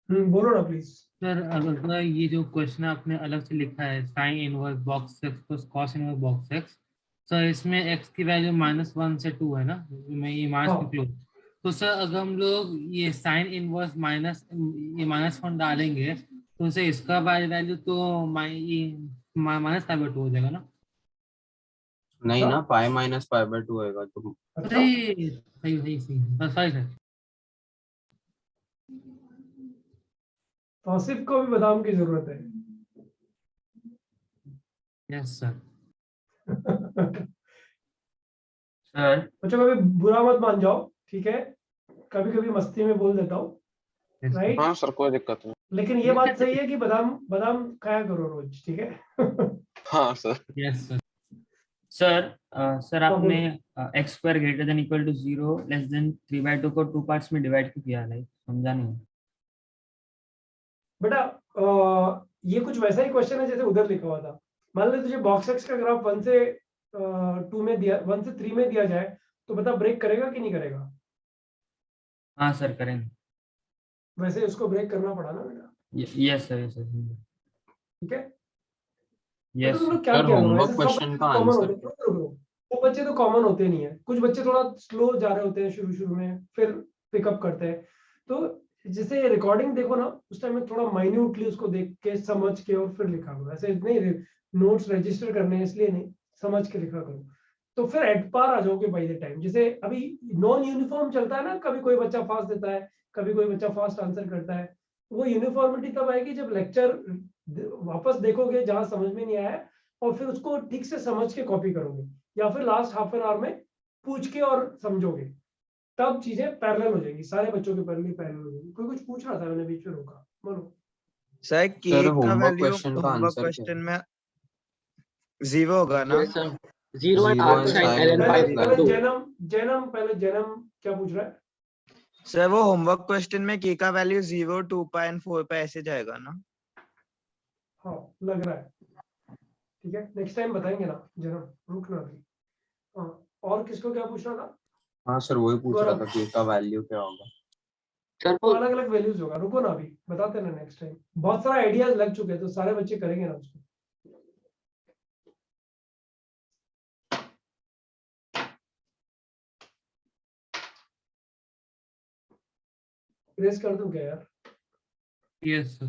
बोलो ना प्लीज। सर अगर ये जो क्वेश्चन आपने अलग से लिखा है sine inverse box x plus cos inverse box x, sir इसमें x की वैल्यू -1 से 2 है ना, मैं ये माइनस हाँ। क्लोज। तो सर अगर हम लोग ये साइन इनवर्स -1 डालेंगे तो सर इसका वैल्यू तो -π/2 हो जाएगा ना। नहीं ना, पाई माइनस पाई/2 होएगा तो अच्छा अरे सही सॉरी सर। तौसीफ को भी बादाम की जरूरत है। Yes sir. सर बच्चों कभी बुरा मत मान जाओ, ठीक है, कभी कभी मस्ती में बोल देता हूँ, राइट। हाँ सर कोई दिक्कत नहीं। लेकिन ये बात सही है कि बादाम बादाम खाया करो रोज, ठीक है। हाँ सर। Yes sir. सर आपने x² > 0 3/2 को 2 पार्ट्स में डिवाइड क्यों किया है, समझा नहीं। बेटा ये कुछ वैसा ही क्वेश्चन है जैसे उधर लिखा हुआ था। मान लो तुझे बॉक्स एक्स का ग्राफ 1 से 2 में दिया, 1 से 3 में दिया जाए तो बता ब्रेक करेगा कि नहीं करेगा। हाँ सर करेंगे। वैसे उसको ब्रेक करना पड़ा ना बेटा। यस सर ठीक है। यस तो तुम लोग क्या सर किया करो, होमवर्क ऐसे सब क्वेश्चन बच्चे का कॉमन आंसर होते हैं। वो बच्चे तो कॉमन होते नहीं है, कुछ बच्चे थोड़ा स्लो जा रहे होते हैं शुरू में, फिर पिकअप करते हैं। तो जैसे रिकॉर्डिंग देखो ना, उस टाइम में थोड़ा माइन्यूटली उसको देख के समझ के और फिर लिखा करो। ऐसे नहीं नोट्स रजिस्टर करने हैं इसलिए नहीं, समझ के लिखा करो। तो फिर एट पार आ जाओगे बाई द टाइम। जैसे अभी नॉन यूनिफॉर्म चलता है ना, कभी कोई बच्चा फास्ट देता है, कभी कोई बच्चा फास्ट आंसर करता है। वो यूनिफॉर्मिटी तब आएगी जब लेक्चर वापस देखोगे जहां समझ में नहीं आया, और फिर उसको ठीक से समझ के कॉपी करोगे, या फिर लास्ट हाफ एन आवर में पूछ के और समझोगे, तब चीजें पैरेलल हो जाएंगी, सारे बच्चों के पैरेलल हो जाएंगी। कोई कुछ पूछ रहा था, मैंने बीच में रोका, बोलो। सर के का होमवर्क वैल्यू क्वेश्चन का होमवर्क आंसर क्वेश्चन में 0 होगा ना। Yes, sir. 0 and 0 half and sin sin ln pi and by 2. पहले जन्म क्या पूछ रहा है। सर वो होमवर्क क्वेश्चन में के का वैल्यू 0, 2 पाई और 4 पाई ऐसे जाएगा ना। हाँ लग रहा है, ठीक है, नेक्स्ट टाइम बताएंगे ना जन्म, रुकना अभी। हाँ और किसको क्या पूछना था। हाँ सर वही पूछ रहा था कि का वैल्यू क्या होगा। सर तो अलग अलग वैल्यूज होगा, रुको ना अभी बताते ना नेक्स्ट टाइम। बहुत सारा आइडियाज लग चुके हैं तो सारे बच्चे करेंगे ना उसको। रेस कर दूं क्या यार। Yes sir.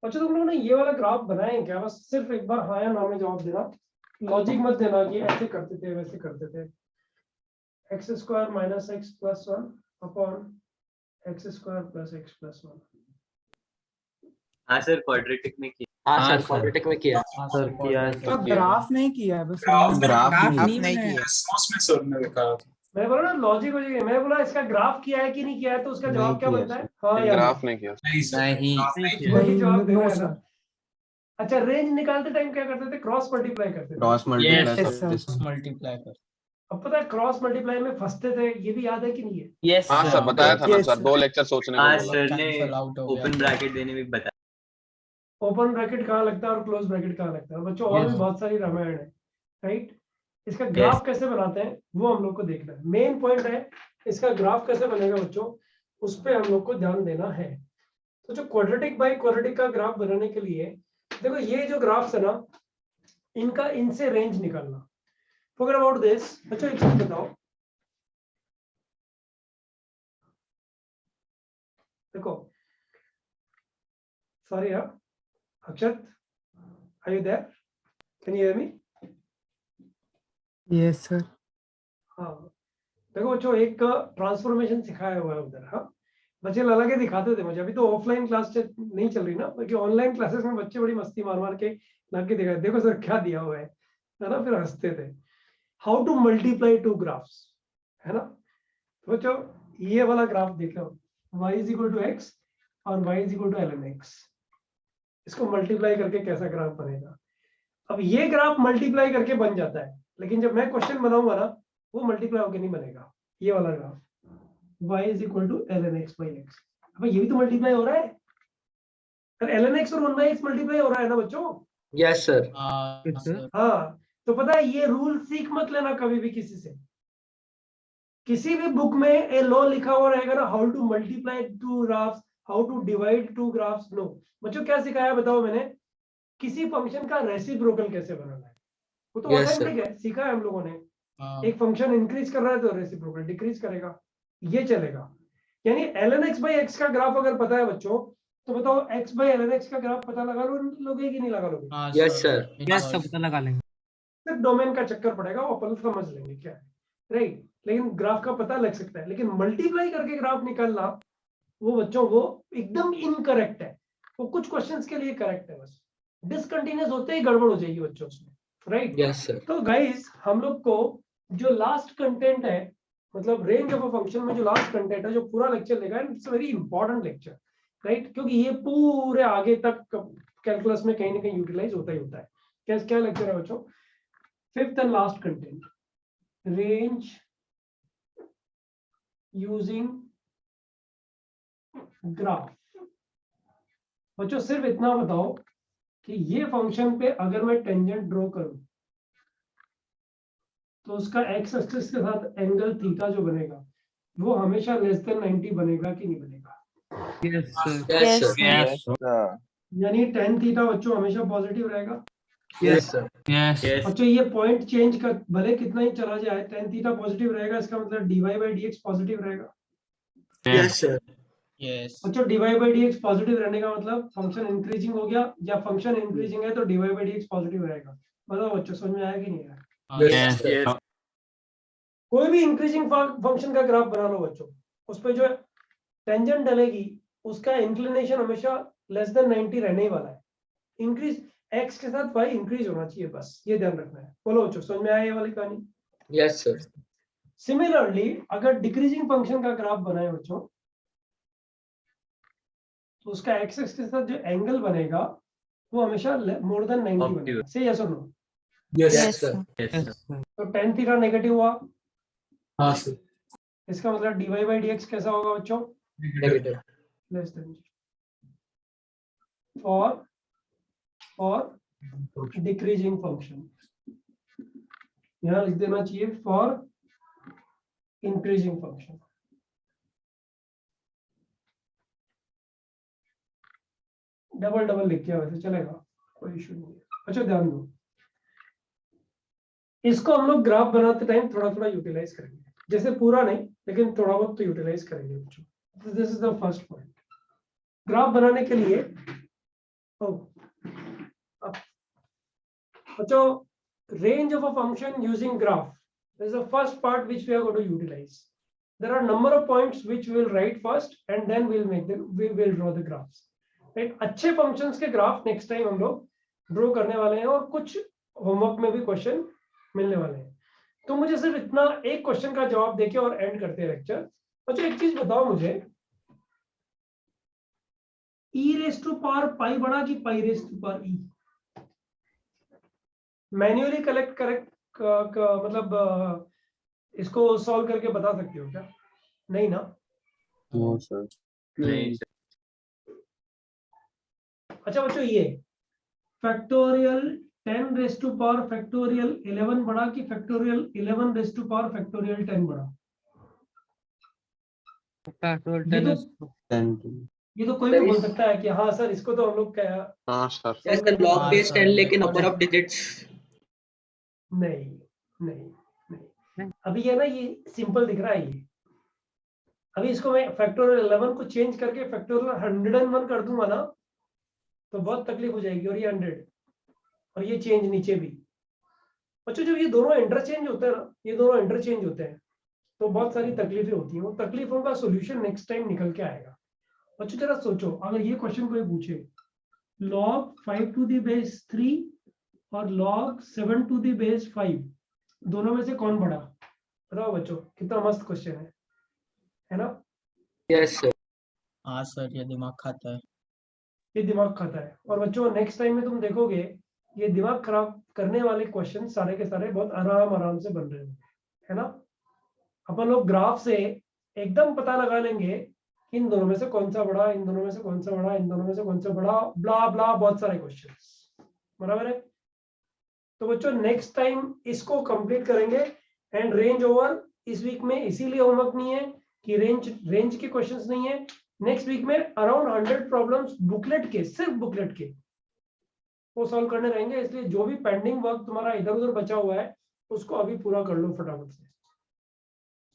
अच्छा तुम लोगों ने ये वाला ग्राफ बनाए हैं क्या, बस सिर्फ एक बार हाँ या ना में जवाब देना, लॉजिक मत देना कि ऐसे करते थे वैसे करते थे। x² - x + 1 upon x² + x + 1। हाँ सर क्वाड्रेटिक में किया। हाँ सर क्वाड्रेटिक में किया। सर किया है सर। ग्राफ नहीं किया बस ग्राफ नहीं किया। मैं बोला ना लॉजिक हो जाएगा। मैं बोला इसका ग्राफ किया है कि नहीं किया है, तो उसका जवाब क्या बनता है, हाँ या ग्राफ नहीं किया। नहीं वही जवाब देना है ना। अच्छा रेंज निकालते टाइम क्या करते थे, क्रॉस मल्टीप्लाई करते थे। क्रॉस मल्टीप्लाई यस मल्टीप्लाई कर। अब पता है क्रॉस मल्टीप्लाई में फंसते थे, ये भी याद है कि नहीं है। यस हाँ सर बताया था ना सर, 2 लेक्चर सोचने हाँ को बोला। सर ने Cancel out हो गया। ओपन ब्रैकेट देने में बताया। ओपन ब्रैकेट कहाँ लगता है और क्लोज ब्रैकेट कहाँ लगता है बच्चों, और Yes. भी बहुत सारी रामायण है, राइट। इसका ग्राफ कैसे बनाते हैं वो हम लोग को देखना है, मेन पॉइंट है इसका ग्राफ कैसे बनेगा बच्चों, उस पर हम लोग को ध्यान देना है। तो जो क्वाड्रेटिक बाई क्वाड्रेटिक का ग्राफ बनाने के लिए देखो, ये जो ग्राफ्स है ना, इनका इनसे रेंज निकालना। Forget about this. बच्चों एक चीज बताओ, देखो सॉरी यार Akshat, are you there, can you hear me. Yes sir. हाँ देखो बच्चों, एक ट्रांसफॉर्मेशन सिखाया हुआ है उधर। हाँ बच्चे लगा के दिखाते थे मुझे, अभी तो ऑफलाइन क्लास नहीं चल रही ना, बल्कि ऑनलाइन क्लासेस में बच्चे बड़ी मस्ती मार मार के लग के दिखा, देखो सर क्या दिया हुआ है ना, फिर हंसते थे। हाउ टू मल्टीप्लाई 2 ग्राफ्स, है ना। तो बच्चों ये वाला ग्राफ देख लो, y = x और y = ln x। इसको मल्टीप्लाई करके कैसा ग्राफ बनेगा। अब ये ग्राफ मल्टीप्लाई करके बन जाता है, लेकिन जब मैं क्वेश्चन बनाऊंगा ना वो मल्टीप्लाई होकर नहीं बनेगा। ये वाला graph y is equal to ln x by x, अब ये भी तो मल्टीप्लाई हो रहा है, ln x और 1/x मल्टीप्लाई हो रहा है ना बच्चों। Yes sir. हाँ, तो पता है ये रूल सीख मत लेना कभी भी किसी से। किसी भी बुक में ए लॉ लिखा हुआ रहेगा ना, how to multiply two graphs, how to divide two graphs, no. बच्चों क्या सिखाया बताओ मैंने, किसी फंक्शन का रेसिप्रोकल कैसे बनाना है, वो तो Yes, ऑटोमेटिक है, सीखा है हम लोगों ने। एक फंक्शन इंक्रीज कर रहा है तो रेसिप्रोकल डिक्रीज करेगा, ये चलेगा। यानी ln x by x का ग्राफ अगर पता है बच्चों, तो बताओ x by ln x का ग्राफ पता लगा लोगे कि नहीं लगा लोगे? Yes sir. यस सब पता लगा लेंगे। सिर्फ डोमेन का चक्कर पड़ेगा, वो अपन समझ लेंगे क्या है, राइट। लेकिन ग्राफ का पता लग सकता है, लेकिन मल्टीप्लाई करके ग्राफ निकालना वो बच्चों वो एकदम इनकरेक्ट है। वो कुछ क्वेश्चंस के लिए करेक्ट है, बस डिसकंटिन्यूअस होते ही गड़बड़ हो जाएगी बच्चों उसमें, राइट। Yes sir. तो गाइस हम लोग को जो लास्ट कंटेंट है, मतलब रेंज ऑफ अ फंक्शन में जो लास्ट कंटेंट है, जो पूरा लेक्चर लेगा, it's very important lecture, right, क्योंकि ये पूरे आगे तक कैलकुलस में कहीं ना कहीं यूटिलाइज होता ही होता है। क्या क्या लेक्चर है बच्चों? Fifth and last content, range using graph. बच्चों सिर्फ इतना बताओ कि ये फंक्शन पे अगर मैं टेंजेंट ड्रॉ करूं तो उसका एक्स एक्सिस के साथ एंगल थीटा जो बनेगा वो हमेशा लेस देन 90 बनेगा कि नहीं बनेगा? Yes sir. Yes sir. Yes यानी tan थीटा बच्चों हमेशा पॉजिटिव रहेगा। Yes sir. यस बच्चों ये पॉइंट चेंज कर भले कितना ही चला जाए, tan थीटा पॉजिटिव रहेगा, इसका मतलब dy by dx पॉजिटिव रहेगा। Yes sir. बच्चों dy by dx पॉजिटिव रहने का मतलब फंक्शन इंक्रीजिंग हो गया, या फंक्शन इंक्रीजिंग है तो dy by dx पॉजिटिव रहेगा। बताओ बच्चों समझ में आया कि नहीं आया? Yes sir. कोई भी इंक्रीजिंग फंक्शन का ग्राफ बना लो बच्चों, उस पे जो टेंजेंट डलेगी उसका इंक्लिनेशन हमेशा लेस देन 90 रहने ही वाला है। इंक्रीज x के साथ y इंक्रीज होना चाहिए, बस ये ध्यान रखना है। बोलो बच्चों समझ में आया ये वाली कहानी? Yes sir. सिमिलरली अगर डिक्रीजिंग फंक्शन का ग्राफ बनाए बच्चों, तो उसका x एक्सिस के साथ जो एंगल बनेगा वो हमेशा मोर देन 90 बनेगा। से यस और नो? Yes sir. तो tan थीटा नेगेटिव हुआ, हाँ सर। इसका मतलब dy by dx कैसा होगा बच्चों? नेगेटिव। Less than. और डिक्रीजिंग फंक्शन यहां लिख देना चाहिए for increasing function. Double double लिख दिया वैसे चलेगा, कोई इशू नहीं है। अच्छा ध्यान दो, इसको हम लोग ग्राफ बनाते टाइम थोड़ा थोड़ा यूटिलाइज करेंगे, जैसे पूरा नहीं लेकिन थोड़ा बहुत तो यूटिलाइज करेंगे बच्चों। This is the first point. Graph बनाने के लिए बच्चों range of a function using graph, this is the first part which we are going to utilize. There are number of points which we will write first and then we will draw the graphs, right? अच्छे functions के graph next time हम लोग draw करने वाले हैं, और कुछ homework में भी क्वेश्चन मिलने वाले हैं। तो मुझे सिर्फ इतना एक क्वेश्चन का जवाब देके और एंड करते हैं लेक्चर। अच्छा एक चीज बताओ मुझे, e raise to power pi बड़ा कि pi raise to power e? Manually correct मतलब इसको सॉल्व करके बता सकते हो क्या? नहीं ना? No sir. नहीं अच्छा बच्चों ये factorial 10 raise to power factorial 11 बड़ा कि factorial 11 raise to power factorial 10 बड़ा? ये तो कोई भी बोल सकता है कि हाँ सर इसको तो हम लोग क्या। हाँ sir. Yes sir. Log base 10 लेकिन नंबर ऑफ डिजिट्स। नहीं नहीं नहीं, अभी ये ना ये सिंपल दिख रहा है ये। अभी इसको मैं फैक्टोरियल 11 को चेंज करके फैक्टोरियल 101 कर दूंगा ना तो बहुत तकलीफ हो जाएगी, और ये 100 और ये चेंज नीचे भी। बच्चों जब ये दोनों इंटरचेंज होते हैं ना, ये दोनों इंटरचेंज होते हैं तो बहुत सारी तकलीफें होती हैं। वो तकलीफों का सोल्यूशन नेक्स्ट टाइम निकल के आएगा। बच्चों जरा सोचो, अगर ये क्वेश्चन कोई पूछे log 5 to the base 3 और log 7 to the base 5 दोनों में से कौन बड़ा? बताओ बच्चों, कितना मस्त क्वेश्चन है ना? Yes sir. हाँ सर, ये दिमाग खाता है। ये दिमाग खाता है। और बच्चों नेक्स्ट टाइम में तुम देखोगे ये दिमाग खराब करने वाले क्वेश्चन सारे के सारे बहुत आराम से बन रहे हैं, है ना। अपन लोग ग्राफ से एकदम पता लगा लेंगे कि इन दोनों में से कौन सा बड़ा, इन दोनों में से कौन सा बड़ा, इन दोनों में से कौन सा बड़ा, ब्ला ब्ला, बहुत सारे क्वेश्चंस, बराबर है। तो बच्चों नेक्स्ट टाइम इसको कंप्लीट करेंगे। एंड रेंज ओवर इस वीक में इसीलिए होमवर्क नहीं है कि रेंज के क्वेश्चंस नहीं है। नेक्स्ट वीक में अराउंड 100 प्रॉब्लम्स बुकलेट के, सिर्फ बुकलेट के वो सॉल्व करने रहेंगे। इसलिए जो भी पेंडिंग वर्क तुम्हारा इधर उधर बचा हुआ है उसको अभी पूरा कर लो फटाफट से।